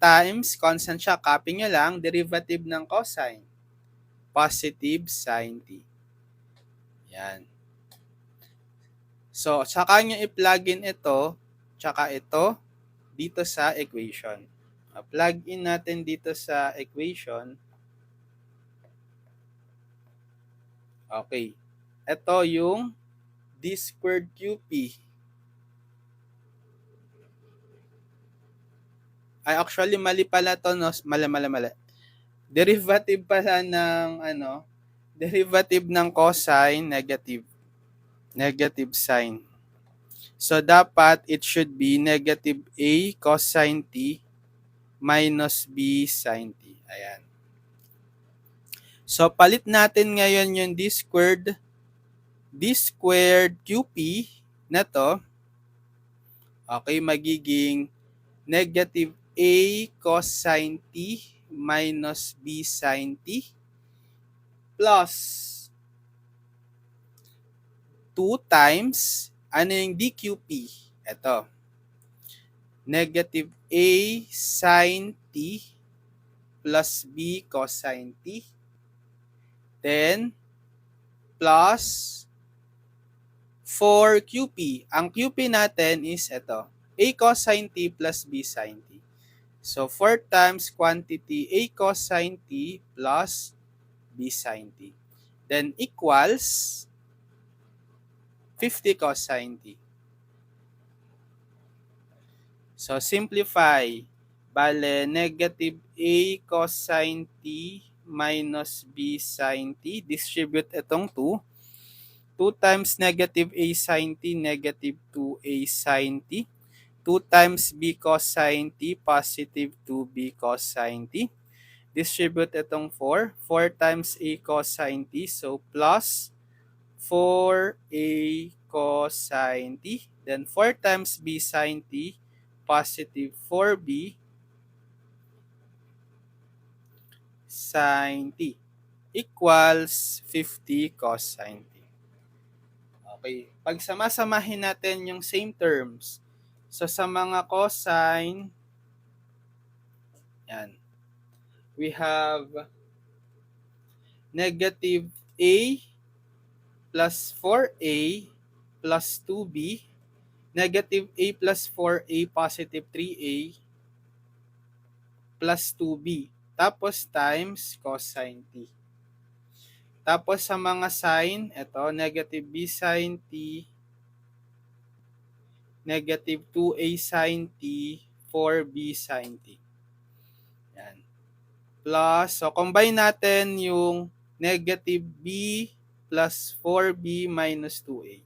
times, constant siya, copy nyo lang, derivative ng cosine, positive sin t. Yan. So, saka nyo i-plug in ito, tsaka ito, dito sa equation. Plug in natin dito sa equation. Okay. Ito yung d squared QP. Ay, actually, mali pala to, no? Mali. Derivative pala ng, derivative ng cosine, negative. Negative sign. So, dapat it should be negative A cosine t minus B sin t. Ayan. So, palit natin ngayon yung d squared QP na to. Okay, magiging negative A cosine t minus B sin t plus 2 times, ano yung dQP? Ito. Negative A sin t plus B cosine t. Then, plus 4QP. Ang QP natin is ito. A cosine t plus B sin t. So, 4 times quantity A cosine t plus B sin t. Then, equals 50 cosine t. So, simplify. Bale, negative A cosine t minus B sin t. Distribute itong 2. 2 times negative A sin t, negative 2A sin t. 2 times B cosine t, positive 2B cosine t. Distribute itong 4. 4 times A cosine t, so plus 4A cosine t. Then 4 times B sin t, positive 4B sin t equals 50 cosine t. Okay, pag sama-samahin natin yung same terms, so sa mga cosine, yan, we have negative A plus 4A plus 2B, negative A plus 4A, positive 3A, plus 2B. Tapos times cosine t. Tapos sa mga sine, ito, negative B sin t, negative 2A sin t, 4B sin t. Yan. Plus, so combine natin yung negative B plus 4B minus 2A.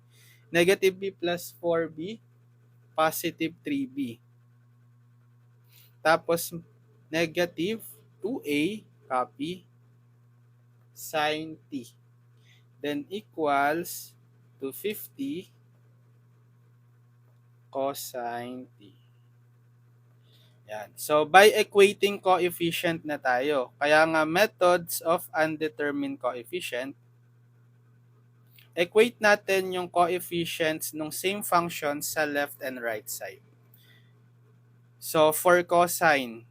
Negative B plus 4B, positive 3B. Tapos, negative 2A, copy, sin t. Then, equals to 50 cosine t. Yan. So, by equating coefficient na tayo. Kaya nga, methods of undetermined coefficient, equate natin yung coefficients ng same function sa left and right side. So, for cosine,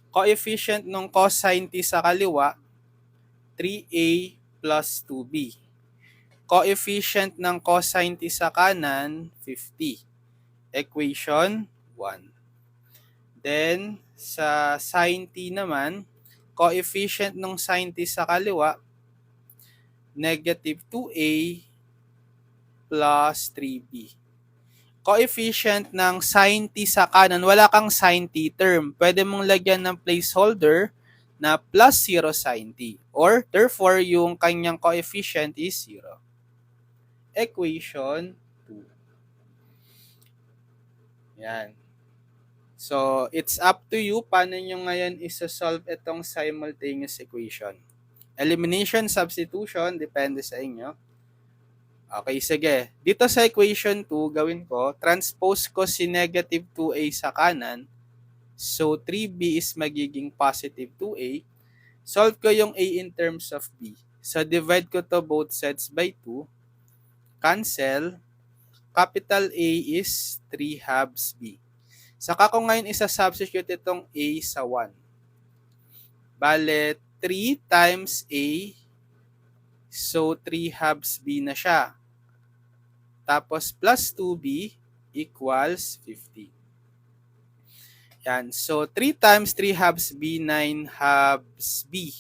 coefficient ng cosine t sa kaliwa, 3a plus 2b. Coefficient ng cosine t sa kanan, 50. Equation 1. Then, sa sin t naman, coefficient ng sin t sa kaliwa, negative 2a plus 3b. Coefficient ng sin t sa kanan, wala kang sin t term. Pwede mong lagyan ng placeholder na plus 0 sin t. Or, therefore, yung kanyang coefficient is 0. Equation 2. Yan. So, it's up to you paano nyo ngayon isa-solve itong simultaneous equation. Elimination, substitution, depende sa inyo. Okay, sige. Dito sa equation 2, gawin ko, transpose ko si negative 2a sa kanan. So, 3b is magiging positive 2a. Solve ko yung a in terms of b. So, divide ko to both sides by 2. Cancel. Capital A is 3 halves b. Saka ko ngayon isa-substitute itong a sa 1. Bale, 3 times a. So, 3 halves b na siya. Tapos, plus 2b equals 50. Yan. So, 3 times 3 halves b, 9 halves b.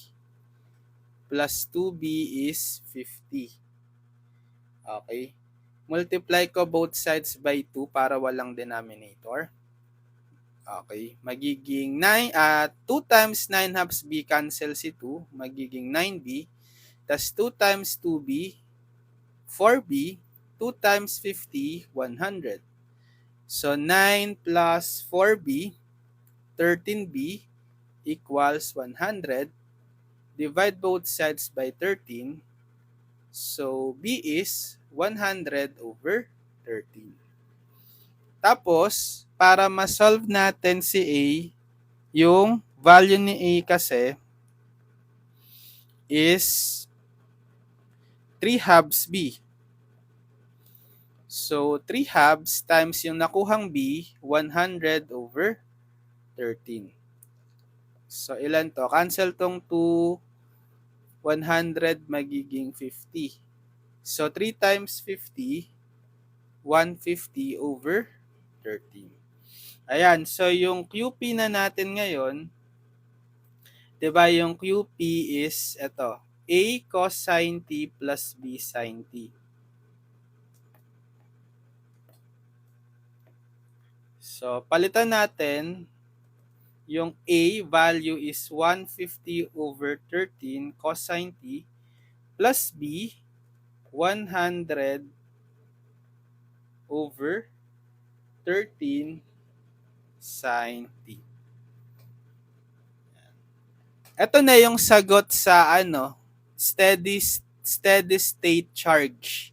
Plus 2b is 50. Okay. Multiply ko both sides by 2 para walang denominator. Okay. Magiging 2 times 9 halves b, cancel si 2. Magiging 9b. Tas 2 times 2b, 4b. 2 times 50, 100. So, 9 plus 4b, 13b, equals 100. Divide both sides by 13. So, b is 100 over 13. Tapos, para ma-solve natin si a, yung value ni a kasi is 3 halves b. So, 3 halves times yung nakuhang b, 100 over 13. So, ilan to? Cancel tong 2, 100 magiging 50. So, 3 times 50, 150 over 13. Ayan, so yung QP na natin ngayon, diba yung QP is ito, A cosine t plus B sin t. So, palitan natin, yung A value is 150 over 13 cosine t plus B 100 over 13 sin t. Ito na yung sagot sa steady state charge.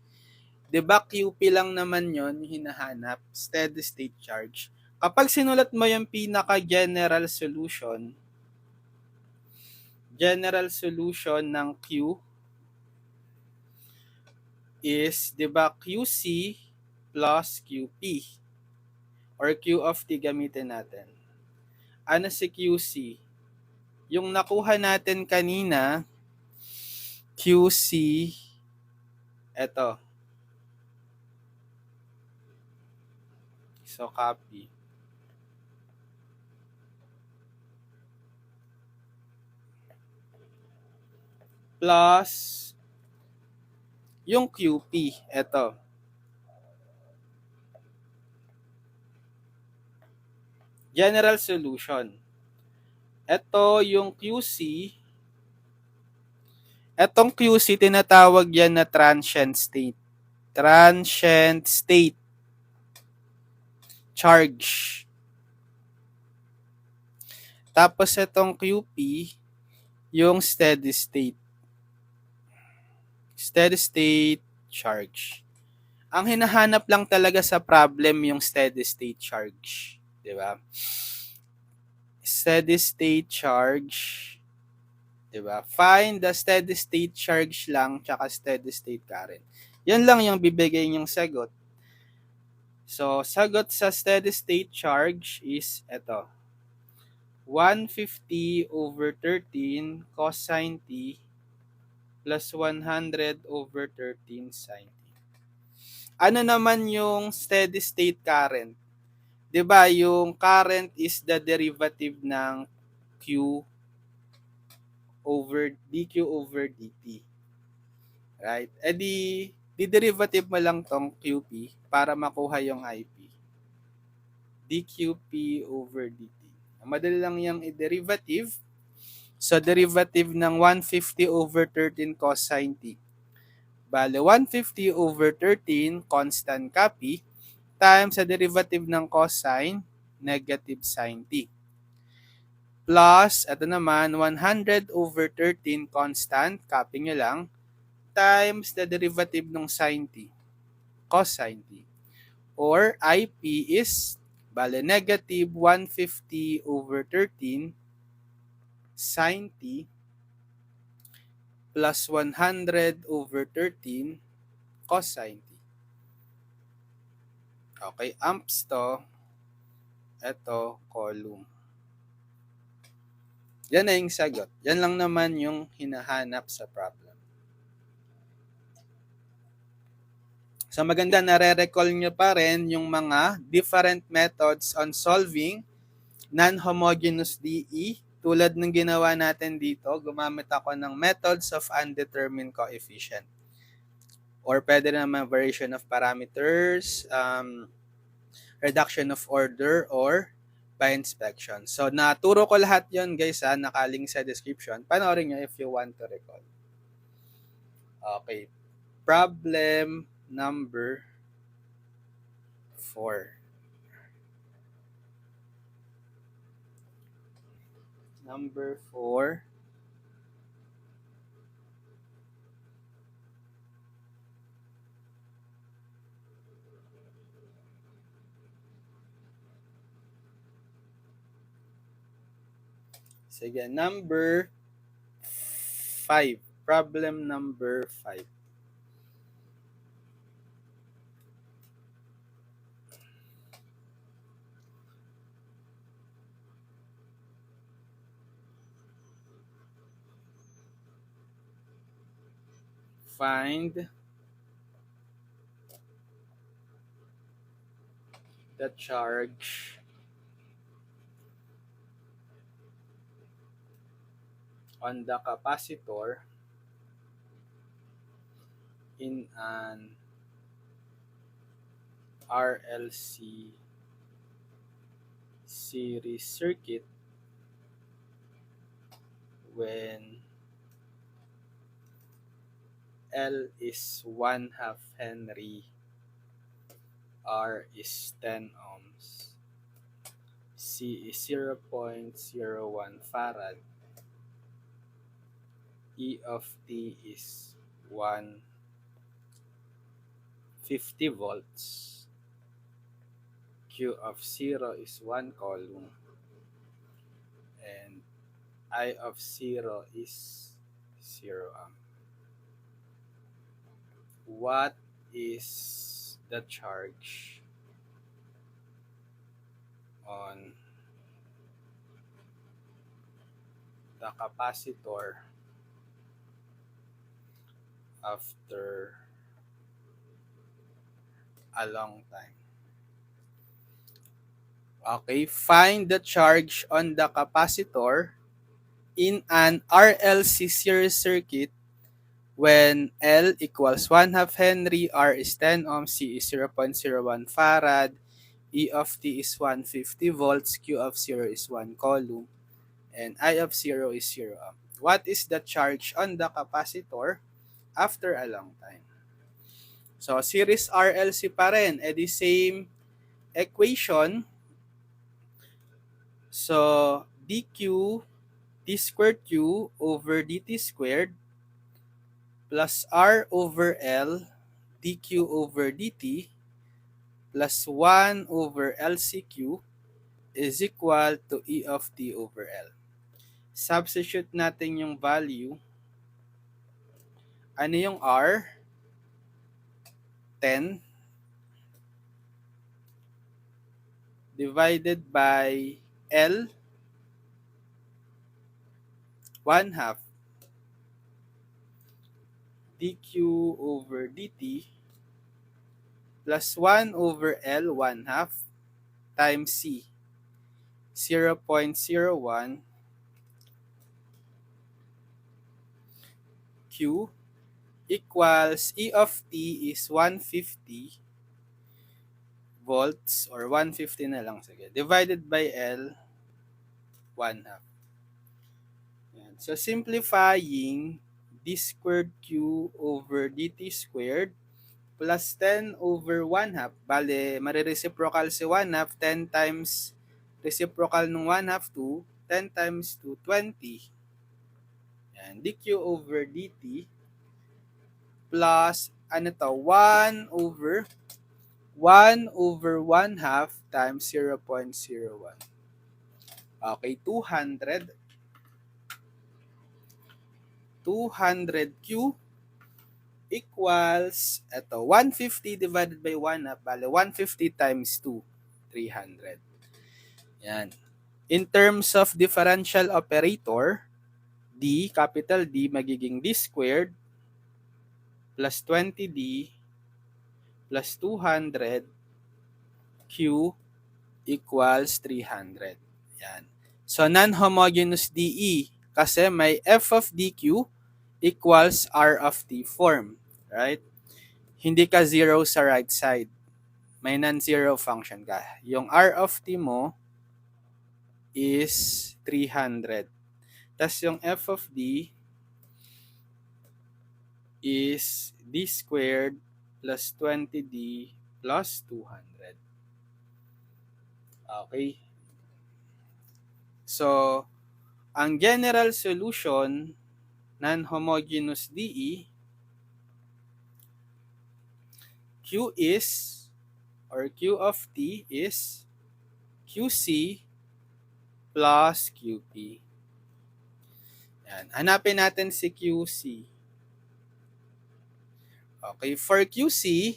'Di ba QP lang naman 'yon hinahanap, steady state charge. Kapag sinulat mo yung pinaka general solution ng Q is 'di ba QC plus QP or Q of T gamitin natin. Ano si QC? Yung nakuha natin kanina, QC, eto. So, copy. Plus, yung QP, eto. General solution. Ito yung QC. Etong QC, tinatawag yan na transient state. Transient state charge. Tapos itong QP, yung steady state. Steady state charge. Ang hinahanap lang talaga sa problem yung steady state charge. Diba? Steady state charge. Diba? Find the steady state charge lang tsaka steady state current. Yan lang yung bibigay niyong sagot. So, sagot sa steady state charge is ito. 150 over 13 cosine t plus 100 over 13 sin t. Ano naman yung steady state current? 'Di ba, yung current is the derivative ng Q over dQ over dt. Right? E di-derivative mo lang tong QP para makuha yung IP. dQp over dt. Madali lang yung i-derivative. So, derivative ng 150 over 13 cosine t. Bale, 150 over 13, constant copy, times sa derivative ng cosine, negative sine t. Plus, ito naman, 100/13 constant, copy nyo lang, times the derivative ng sine t, cos sine t. Or IP is, negative 150/13 sine t plus 100/13 cos sine t. Okay, amps to. Ito, column. Yan na yung sagot. Yan lang naman yung hinahanap sa problem. So maganda na re-recall nyo pa rin yung mga different methods on solving non-homogeneous DE. Tulad ng ginawa natin dito, gumamit ako ng methods of undetermined coefficient. Or pwede naman variation of parameters, reduction of order, or by inspection. So naturo ko lahat yon guys, nakaling sa description. Panoorin nyo if you want to recall. Okay. Problem number 4. Number 4. Sige, number 5. Problem number 5. Find the charge on the capacitor in an RLC series circuit when L is 1/2 Henry, R is 10 ohms, C is 0.01 farad, E of T is 150 volts, Q of 0 is 1 coulomb, and I of 0 is 0 amp. What is the charge on the capacitor after a long time? Okay, find the charge on the capacitor in an RLC series circuit when L equals 1/2 Henry, R is 10 ohms, C is 0.01 farad, E of T is 150 volts, Q of 0 is 1 coulomb, and I of 0 is 0 amp. What is the charge on the capacitor after a long time? So, series RLC pa rin, the same equation. So, dq t squared q over dt squared plus r over L dq over dt plus 1 over LCQ is equal to E of T over L. Substitute natin yung value. Ano yung R? 10 divided by L, 1/2 dq over dt plus 1 over L, 1/2 times C, 0.01 Q equals E of T is 150 volts or 150 na lang, sige, divided by L, 1/2. Yan. So simplifying, d squared q over dt squared plus 10 over 1/2, bale, marireciprocal si 1/2, 10 times reciprocal ng 1/2 2, 10 times 2, 20. Yan, dq over dt plus, 1 over 1/2 times 0.01. Okay, 200q equals, 150 divided by 1/2, bale, 150 times 2, 300. Yan. In terms of differential operator, d, capital D, magiging d squared plus 20d plus 200 q equals 300. Yan. So, non-homogeneous DE kasi may f of dq equals r of t form. Right? Hindi ka zero sa right side. May non-zero function ka. Yung r of t mo is 300. Tapos yung f of d is d squared plus 20d plus 200. Okay? So, ang general solution non-homogeneous DE, Q is, or Q of T is QC plus QP. Yan. Hanapin natin si QC. Okay, for QC,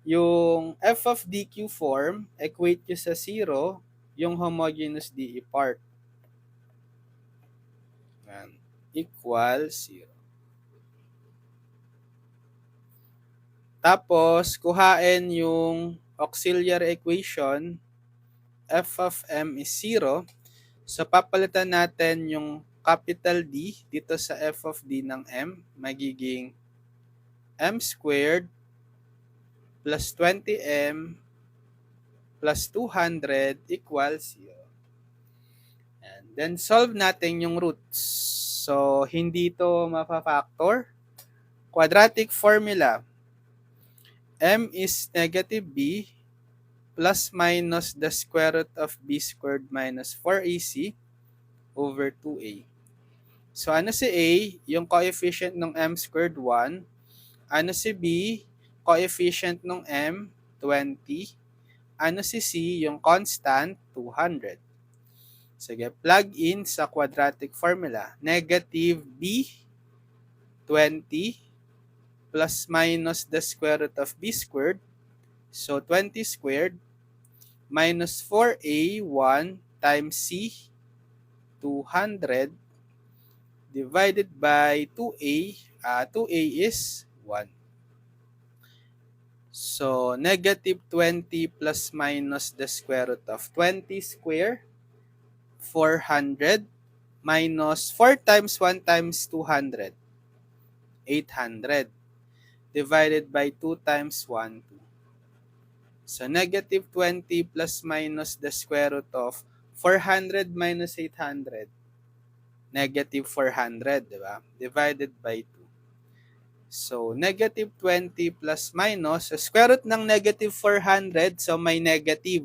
yung f of dq form, equate nyo sa 0, yung homogeneous DE part. Yan. Equal 0. Tapos, kuhain yung auxiliary equation, f of m is 0. So, papalitan natin yung capital D dito sa f of d ng m, magiging m squared plus 20m plus 200 equals 0. And then, solve natin yung roots. So, hindi ito mapafactor. Quadratic formula. M is negative b plus minus the square root of b squared minus 4ac over 2a. So, ano si a? Yung coefficient ng m squared 1. Ano si b? Coefficient ng m, 20. Ano si c? Yung constant, 200. Sige, plug in sa quadratic formula. Negative b, 20, plus minus the square root of b squared. So, 20 squared minus 4a, 1 times c, 200 divided by 2a. 2a is 1. So, negative 20 plus minus the square root of 20 square, 400, minus 4 times 1 times 200, 800, divided by 2 times 1, 2. So, negative 20 plus minus the square root of 400 minus 800, negative 400, diba? Divided by 2. So, negative 20 plus minus, so square root ng negative 400, so may negative.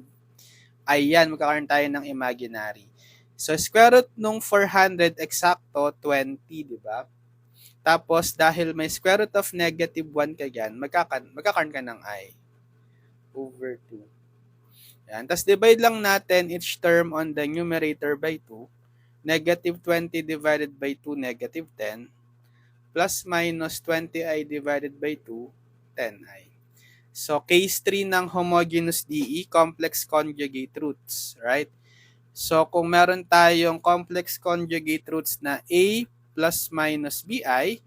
Ayan, magkakaroon tayo ng imaginary. So, square root nung 400, eksakto, 20, diba? Tapos, dahil may square root of negative 1 ka dyan, magkakaroon ka ng I over 2. Yan. Tapos, divide lang natin each term on the numerator by 2. Negative 20 divided by 2, negative 10. Plus minus 20i divided by 2, 10i. So, case 3 ng homogeneous DE, complex conjugate roots, right? So, kung meron tayong complex conjugate roots na a plus minus bi,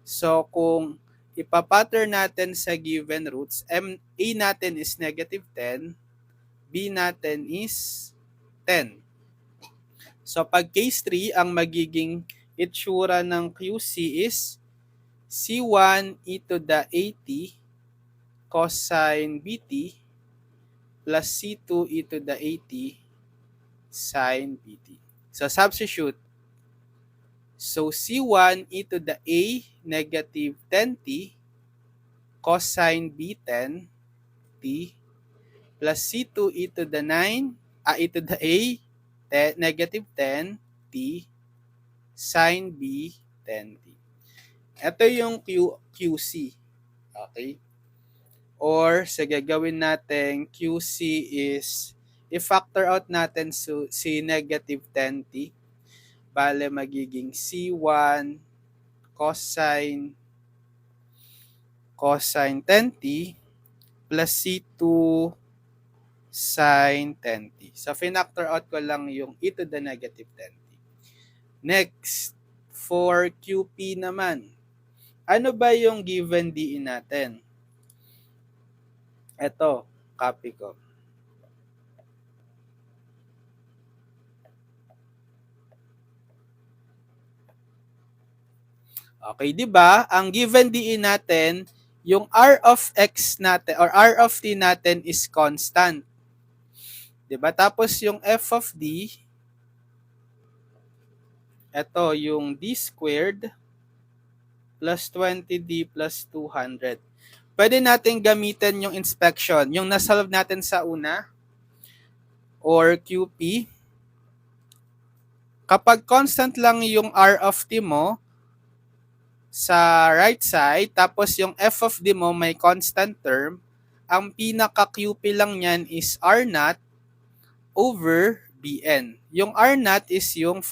so kung ipapattern natin sa given roots, a natin is negative 10, b natin is 10. So, pag case 3, ang magiging itsura ng QC is C1 e to the 80 cosine BT plus C2 e to the 80 sine BT. So, substitute. So, C1 e to the A negative 10t cosine B10 t plus C2 e to the 9 e to the a, negative 10 t sine b 10t. Ito yung QC. Okay? Or sige, gawin natin QC is i-factor out natin si negative 10t. Bale magiging C1 cosine 10t plus C2 sine 10t. So, finactor out ko lang yung e to the negative 10t. Next, for QP naman, ano ba yung given DE natin? Ito, copy ko. Okay, di ba? Ang given DE natin, yung R of X natin or R of T natin is constant. Di ba? Tapos yung F of D, ito yung D squared plus 20D plus 200. Pwede natin gamitin yung inspection, yung nasolve natin sa una, or QP. Kapag constant lang yung R of T mo sa right side, tapos yung F of D mo may constant term, ang pinaka-QP lang yan is R naught over Bn. Yung R naught is yung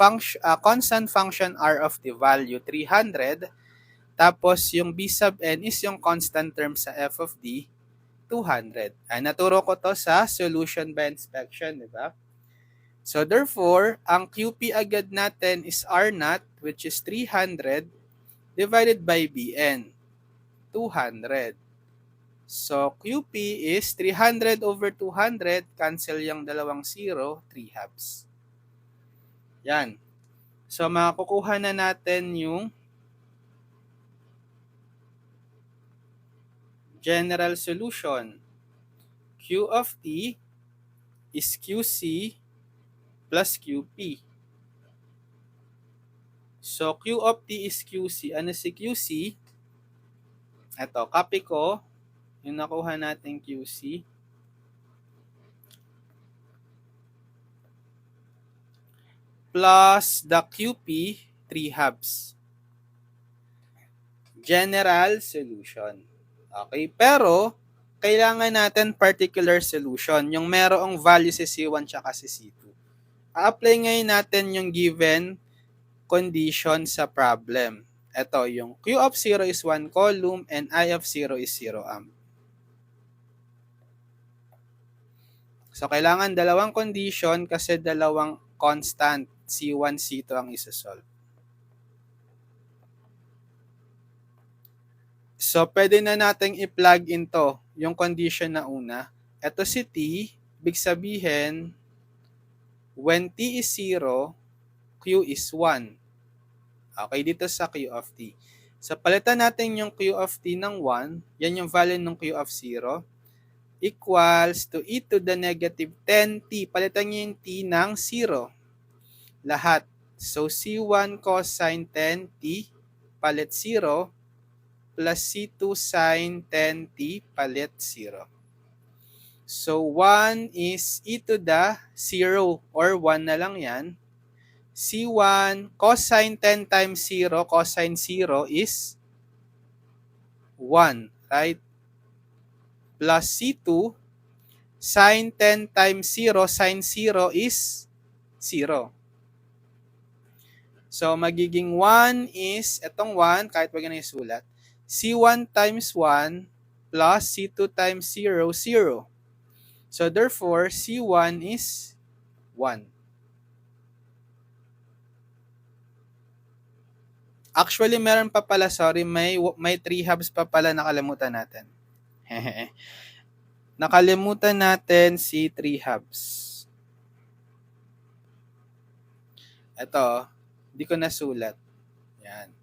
constant function R of the value, 300. Tapos yung B sub n is yung constant term sa F of D, 200. Naturo ko to sa solution by inspection, di ba? So therefore, ang QP agad natin is R naught, which is 300, divided by Bn, 200. So QP is 300 over 200, cancel yung dalawang 0, 3 halves. Yan. So makukuha na natin yung general solution. Q of T is QC plus QP. So Q of T is QC. Ano si QC? Ito, copy ko yung nakuha natin QC. Plus the QP, 3 halves. General solution. Okay, pero kailangan natin particular solution, yung merong value si C1 tsaka si C2. A-apply ngayon natin yung given condition sa problem. Ito, yung Q of 0 is 1 coulomb and I of 0 is 0 amp. So, kailangan dalawang condition kasi dalawang constant C1, C2 ang isa-solve. So, pwede na nating i-plug into yung condition na una. Ito si T, ibig sabihin, when T is 0, Q is 1. Okay, dito sa Q of T. So, palitan natin yung Q of T ng 1, yan yung value ng Q of 0, equals to e to the negative 10t. Palitan nyo yung t ng 0. Lahat. So, C1 cosine 10t, palit 0, plus C2 sine 10t, palit 0. So, 1 is e to the 0, or 1 na lang yan. C1 cosine 10 times 0, cosine 0 is 1, right? Plus C2, sine 10 times 0, sine 0 is 0. So, magiging 1 is, etong 1, kahit wag na isulat, C1 times 1 plus C2 times 0, 0. So, therefore, C1 is 1. Actually, meron pa pala, sorry, may 3 halves pa pala nakalimutan natin. Nakalimutan natin si 3 halves. Ito, hindi ko nasulat. Yan.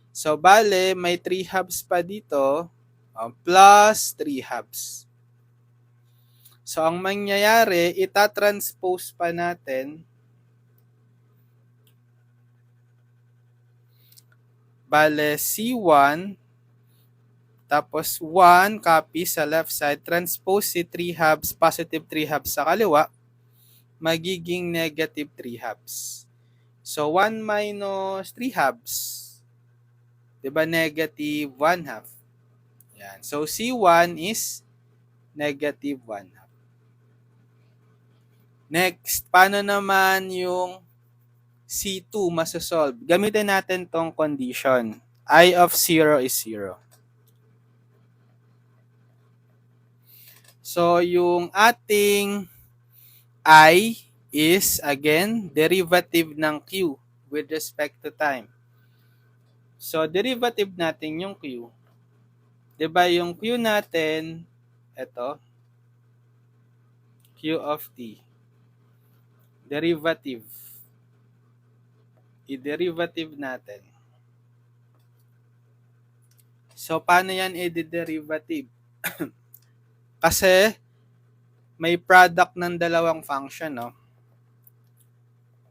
So, bale, may 3 halves pa dito, plus 3 halves. So, ang mangyayari, itatranspose pa natin. Bale, C1, tapos 1 copy sa left side, transpose si 3 halves, positive 3 halves sa kaliwa, magiging negative 3 halves. So, 1 minus 3 halves, diba negative 1 half. Yan. So, C1 is negative 1 half. Next, paano naman yung C2 masosolve? Gamitin natin tong condition. I of 0 is 0. So, yung ating I is, again, derivative ng Q with respect to time. So, derivative natin yung Q. Diba yung Q natin, ito, Q of T. Derivative. I-derivative natin. So, paano yan i-derivative? Kasi, may product ng dalawang function, no?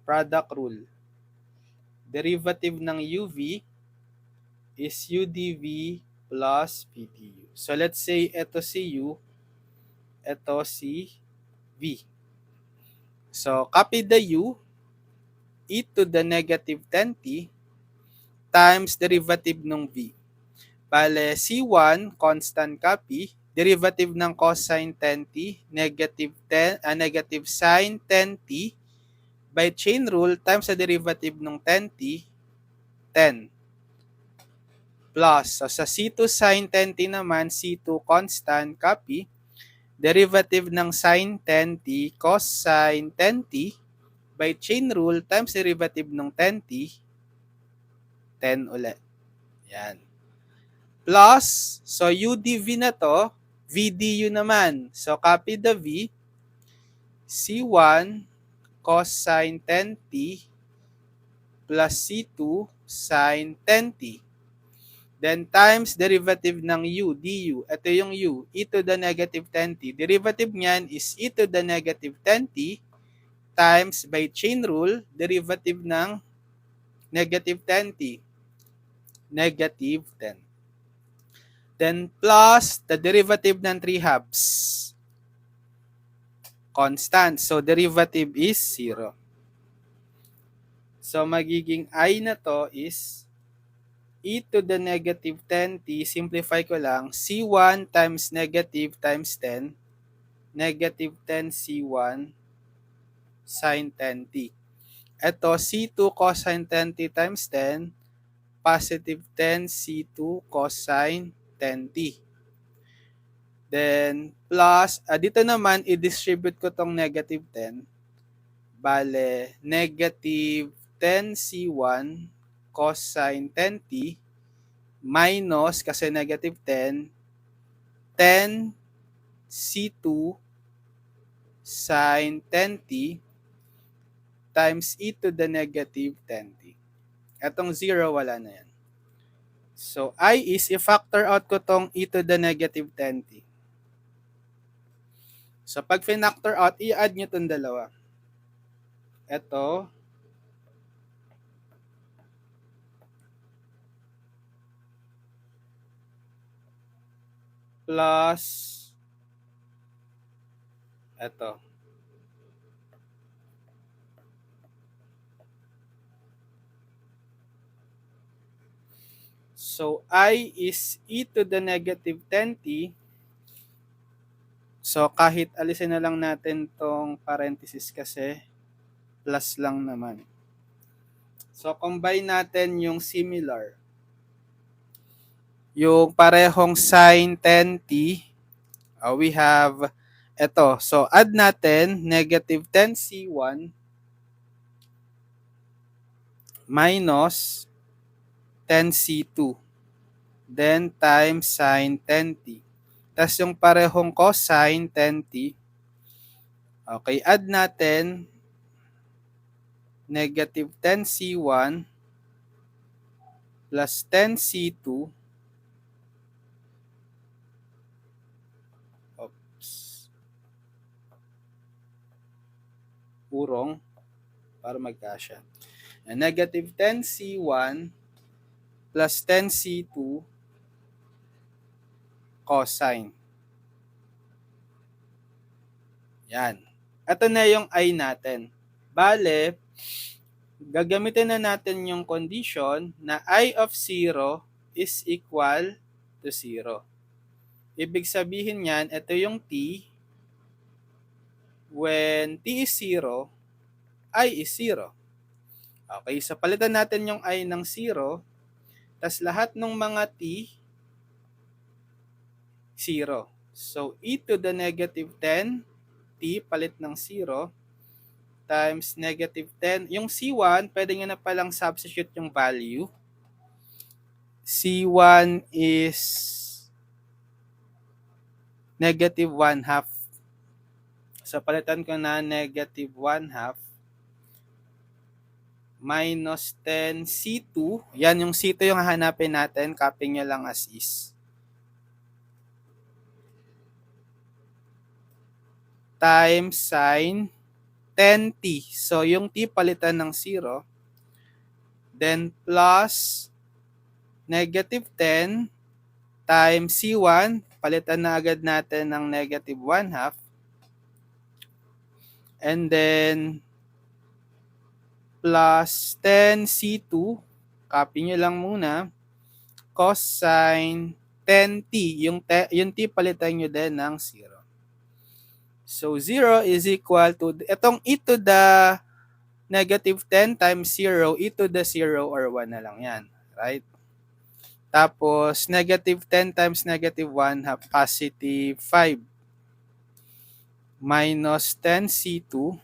Product rule. Derivative ng UV is UdV plus VdU. So, let's say, ito si U, ito si V. So, copy the U, e to the negative 10t times derivative ng V. Bale, C1, constant copy, derivative ng cosine 10t, negative sine 10t, by chain rule times the derivative ng 10t, 10. Plus, so sa C2 sine 10t naman, C2 constant copy, derivative ng sine 10t, cosine 10t, by chain rule times derivative ng 10t, 10 ulit. Yan. Plus, so UdV na to, VdU naman. So, copy the V, C1 cosine 10t plus C2 sine 10t. Then, times derivative ng U, du. Ito yung U, e to the negative 10t. Derivative niyan is e to the negative 10t times by chain rule, derivative ng negative 10t. Negative 10. Then, plus the derivative ng 3 halves. Constant. So, derivative is 0. So, magiging I na to is e to the negative 10t, simplify ko lang, C1 times negative times 10, negative 10 C1 sine 10t. Ito, C2 cosine 10t times 10, positive 10 C2 cosine 10t. Then, plus, dito naman, i-distribute ko tong negative 10. Bale, negative 10 C1 cosine 10t minus, kasi negative 10, 10 C2 sine 10t times e to the negative 10t. Etong 0, wala na yan. So, I is, i-factor out ko tong e to the negative 10t. So, pag factor out, i-add nyo itong dalawa. Ito, plus, ito. So, I is e to the negative 10t. So, kahit alisin na lang natin tong parenthesis kasi plus lang naman. So, combine natin yung similar. Yung parehong sine 10t, we have ito. So, add natin negative 10c1 minus 10c2. Then, times sine 10t. Tapos yung parehong cosine 10t, okay, add natin negative 10c1 plus 10c2. Oops. Urong para magkasya. Negative 10c1 plus 10c2 cosine. Yan. Ito na yung I natin. Bale, gagamitin na natin yung condition na I of 0 is equal to 0. Ibig sabihin yan, ito yung t. When t is 0, I is 0. Okay, so palitan natin yung I ng 0, tas lahat ng mga t, 0. So, e to the negative 10, t palit ng 0, times negative 10. Yung C1, pwede nyo na palang substitute yung value. C1 is negative 1/2. So, palitan ko na negative 1/2 minus 10 C2. Yan, yung C2 yung hahanapin natin. Copy nyo lang as is. Times sin 10t. So, yung t palitan ng 0. Then, plus negative 10 times C1. Palitan na agad natin ng negative 1/2. And then, plus 10 C2. Copy nyo lang muna. Cosine 10t. Yung t palitan nyo din ng 0. So, 0 is equal to, itong e to the negative 10 times 0, e to the 0 or 1 na lang yan. Right? Tapos, negative 10 times negative 1, positive 5. Minus 10 C2.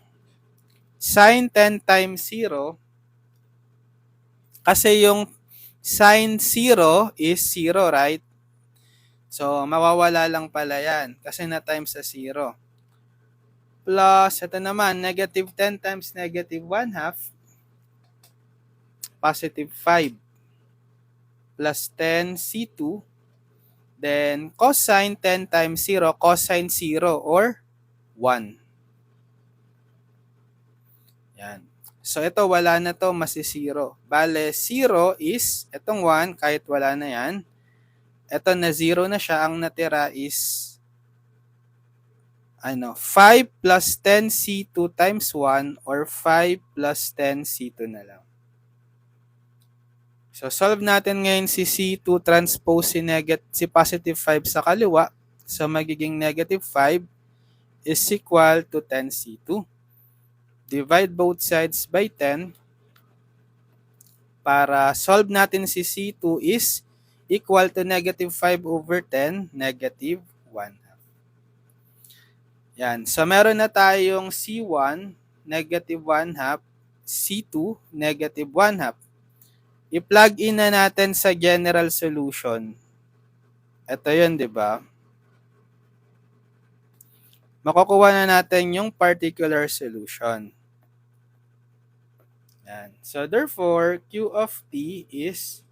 Sin 10 times 0. Kasi yung sin 0 is 0, right? So, mawawala lang pala yan kasi na times sa 0. Plus, ito naman, negative 10 times negative 1/2, positive 5. Plus 10 C2. Then, cosine 10 times 0, cosine 0 or 1. Yan. So, ito wala na to, masi-0. Bale, 0 is, itong 1, kahit wala na yan. Ito na 0 na siya, ang natira is 5 plus 10 C2 times 1 or 5 plus 10 C2 na lang. So, solve natin ngayon si C2 transpose si positive 5 sa kaliwa. So, magiging negative 5 is equal to 10 C2. Divide both sides by 10. Para solve natin si C2 is equal to negative 5 over 10, negative 1. Yan. So, meron na tayong C1, negative 1/2, C2, negative 1/2. I-plug in na natin sa general solution. Ito yun, di ba? Makukuha na natin yung particular solution. Yan. So, therefore, Q of t is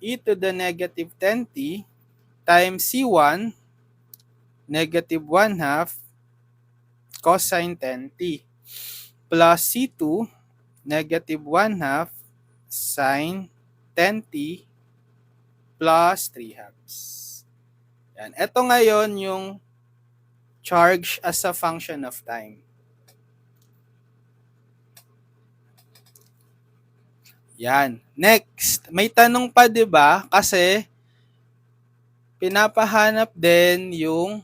e to the negative 10t times C1, negative 1/2 cosine 10t plus C2, negative 1/2 sine 10t plus 3/2. Yan. Ito ngayon yung charge as a function of time. Yan. Next, may tanong pa 'di ba? Kasi pinapahanap din yung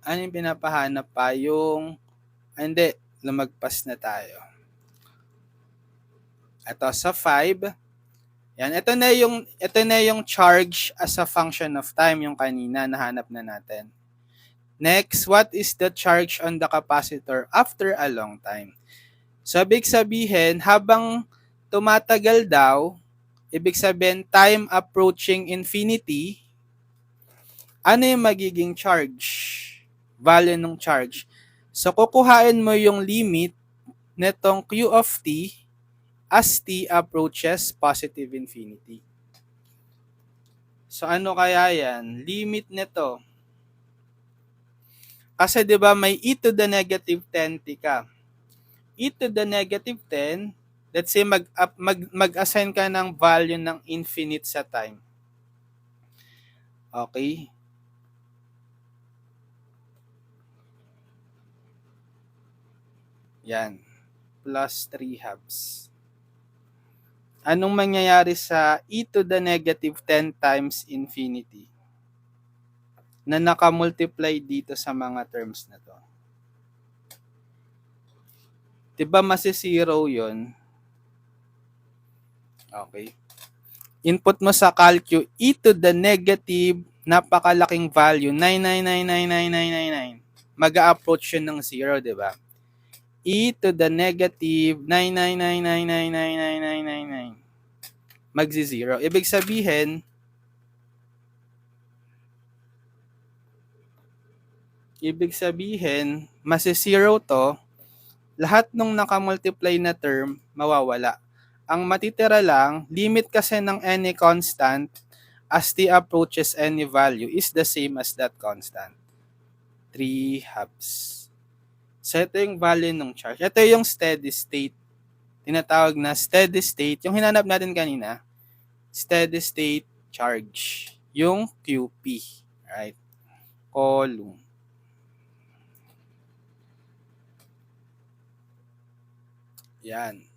pinapahanap pa? Hindi, lumagpas na tayo. Ito sa 5. Yan, ito na yung charge as a function of time, yung kanina nahanap na natin. Next, what is the charge on the capacitor after a long time? So, ibig sabihin, habang tumatagal daw, ibig sabihin, time approaching infinity, ano yung magiging charge? Value ng charge. So, kukuhain mo yung limit netong Q of t as t approaches positive infinity. So, ano kaya yan? Limit nito. Kasi 'di ba may e to the negative 10t ka. E to the negative 10, let's say mag-assign ka ng value ng infinite sa time. Okay? Yan. Plus 3 halves. Anong mangyayari sa e to the negative 10 times infinity na nakamultiply dito sa mga terms na to? Diba masisiro yun? Okay. Input mo sa calcu e to the negative napakalaking value 9999999. Mag-a-approach yun ng 0, di ba? E to the negative 999999999. Magzi-0. Ibig sabihin, masi-0 to, lahat nung nakamultiply na term, mawawala. Ang matitira lang, limit kasi ng any constant as t approaches any value is the same as that constant. 3 halves. So, ito yung value ng charge. Ito yung steady state. Tinatawag na steady state. Yung hinanap natin kanina, steady state charge. Yung QP. Right? Coulomb. Yan.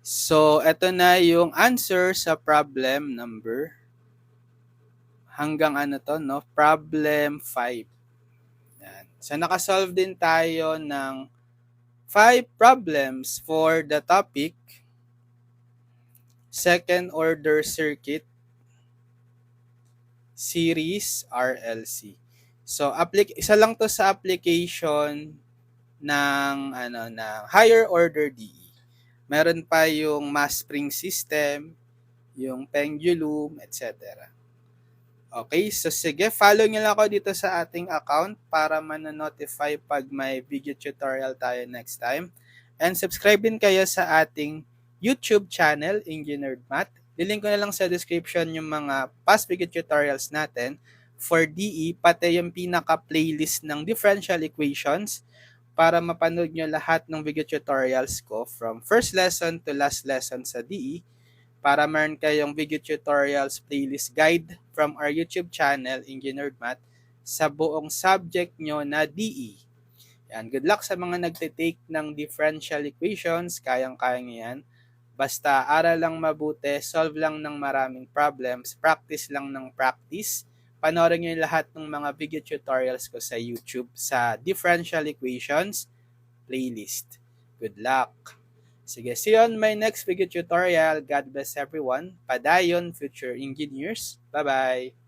So, ito na yung answer sa problem number hanggang problem 5. Yan. So, nakasolve din tayo ng 5 problems for the topic second order circuit series RLC. So, isa lang to sa application ng higher order DE. Meron pa yung mass spring system, yung pendulum, etc. Okay, so sige, follow nyo lang ako dito sa ating account para manonotify pag may video tutorial tayo next time. And subscribe din kayo sa ating YouTube channel, Engineered Math. Lilink ko na lang sa description yung mga past video tutorials natin for DE, pati yung pinaka-playlist ng differential equations para mapanood nyo lahat ng video tutorials ko from first lesson to last lesson sa DE para meron kayong video tutorials playlist guide from our YouTube channel, Engineered Math, sa buong subject nyo na DE. Yan. Good luck sa mga nagtitake ng differential equations. Kayang-kaya nyo yan. Basta aral lang mabuti, solve lang ng maraming problems, practice lang ng practice. Panoorin nyo yung lahat ng mga video tutorials ko sa YouTube sa differential equations playlist. Good luck! Sige, see you on my next video tutorial. God bless everyone. Padayon, future engineers. Bye-bye!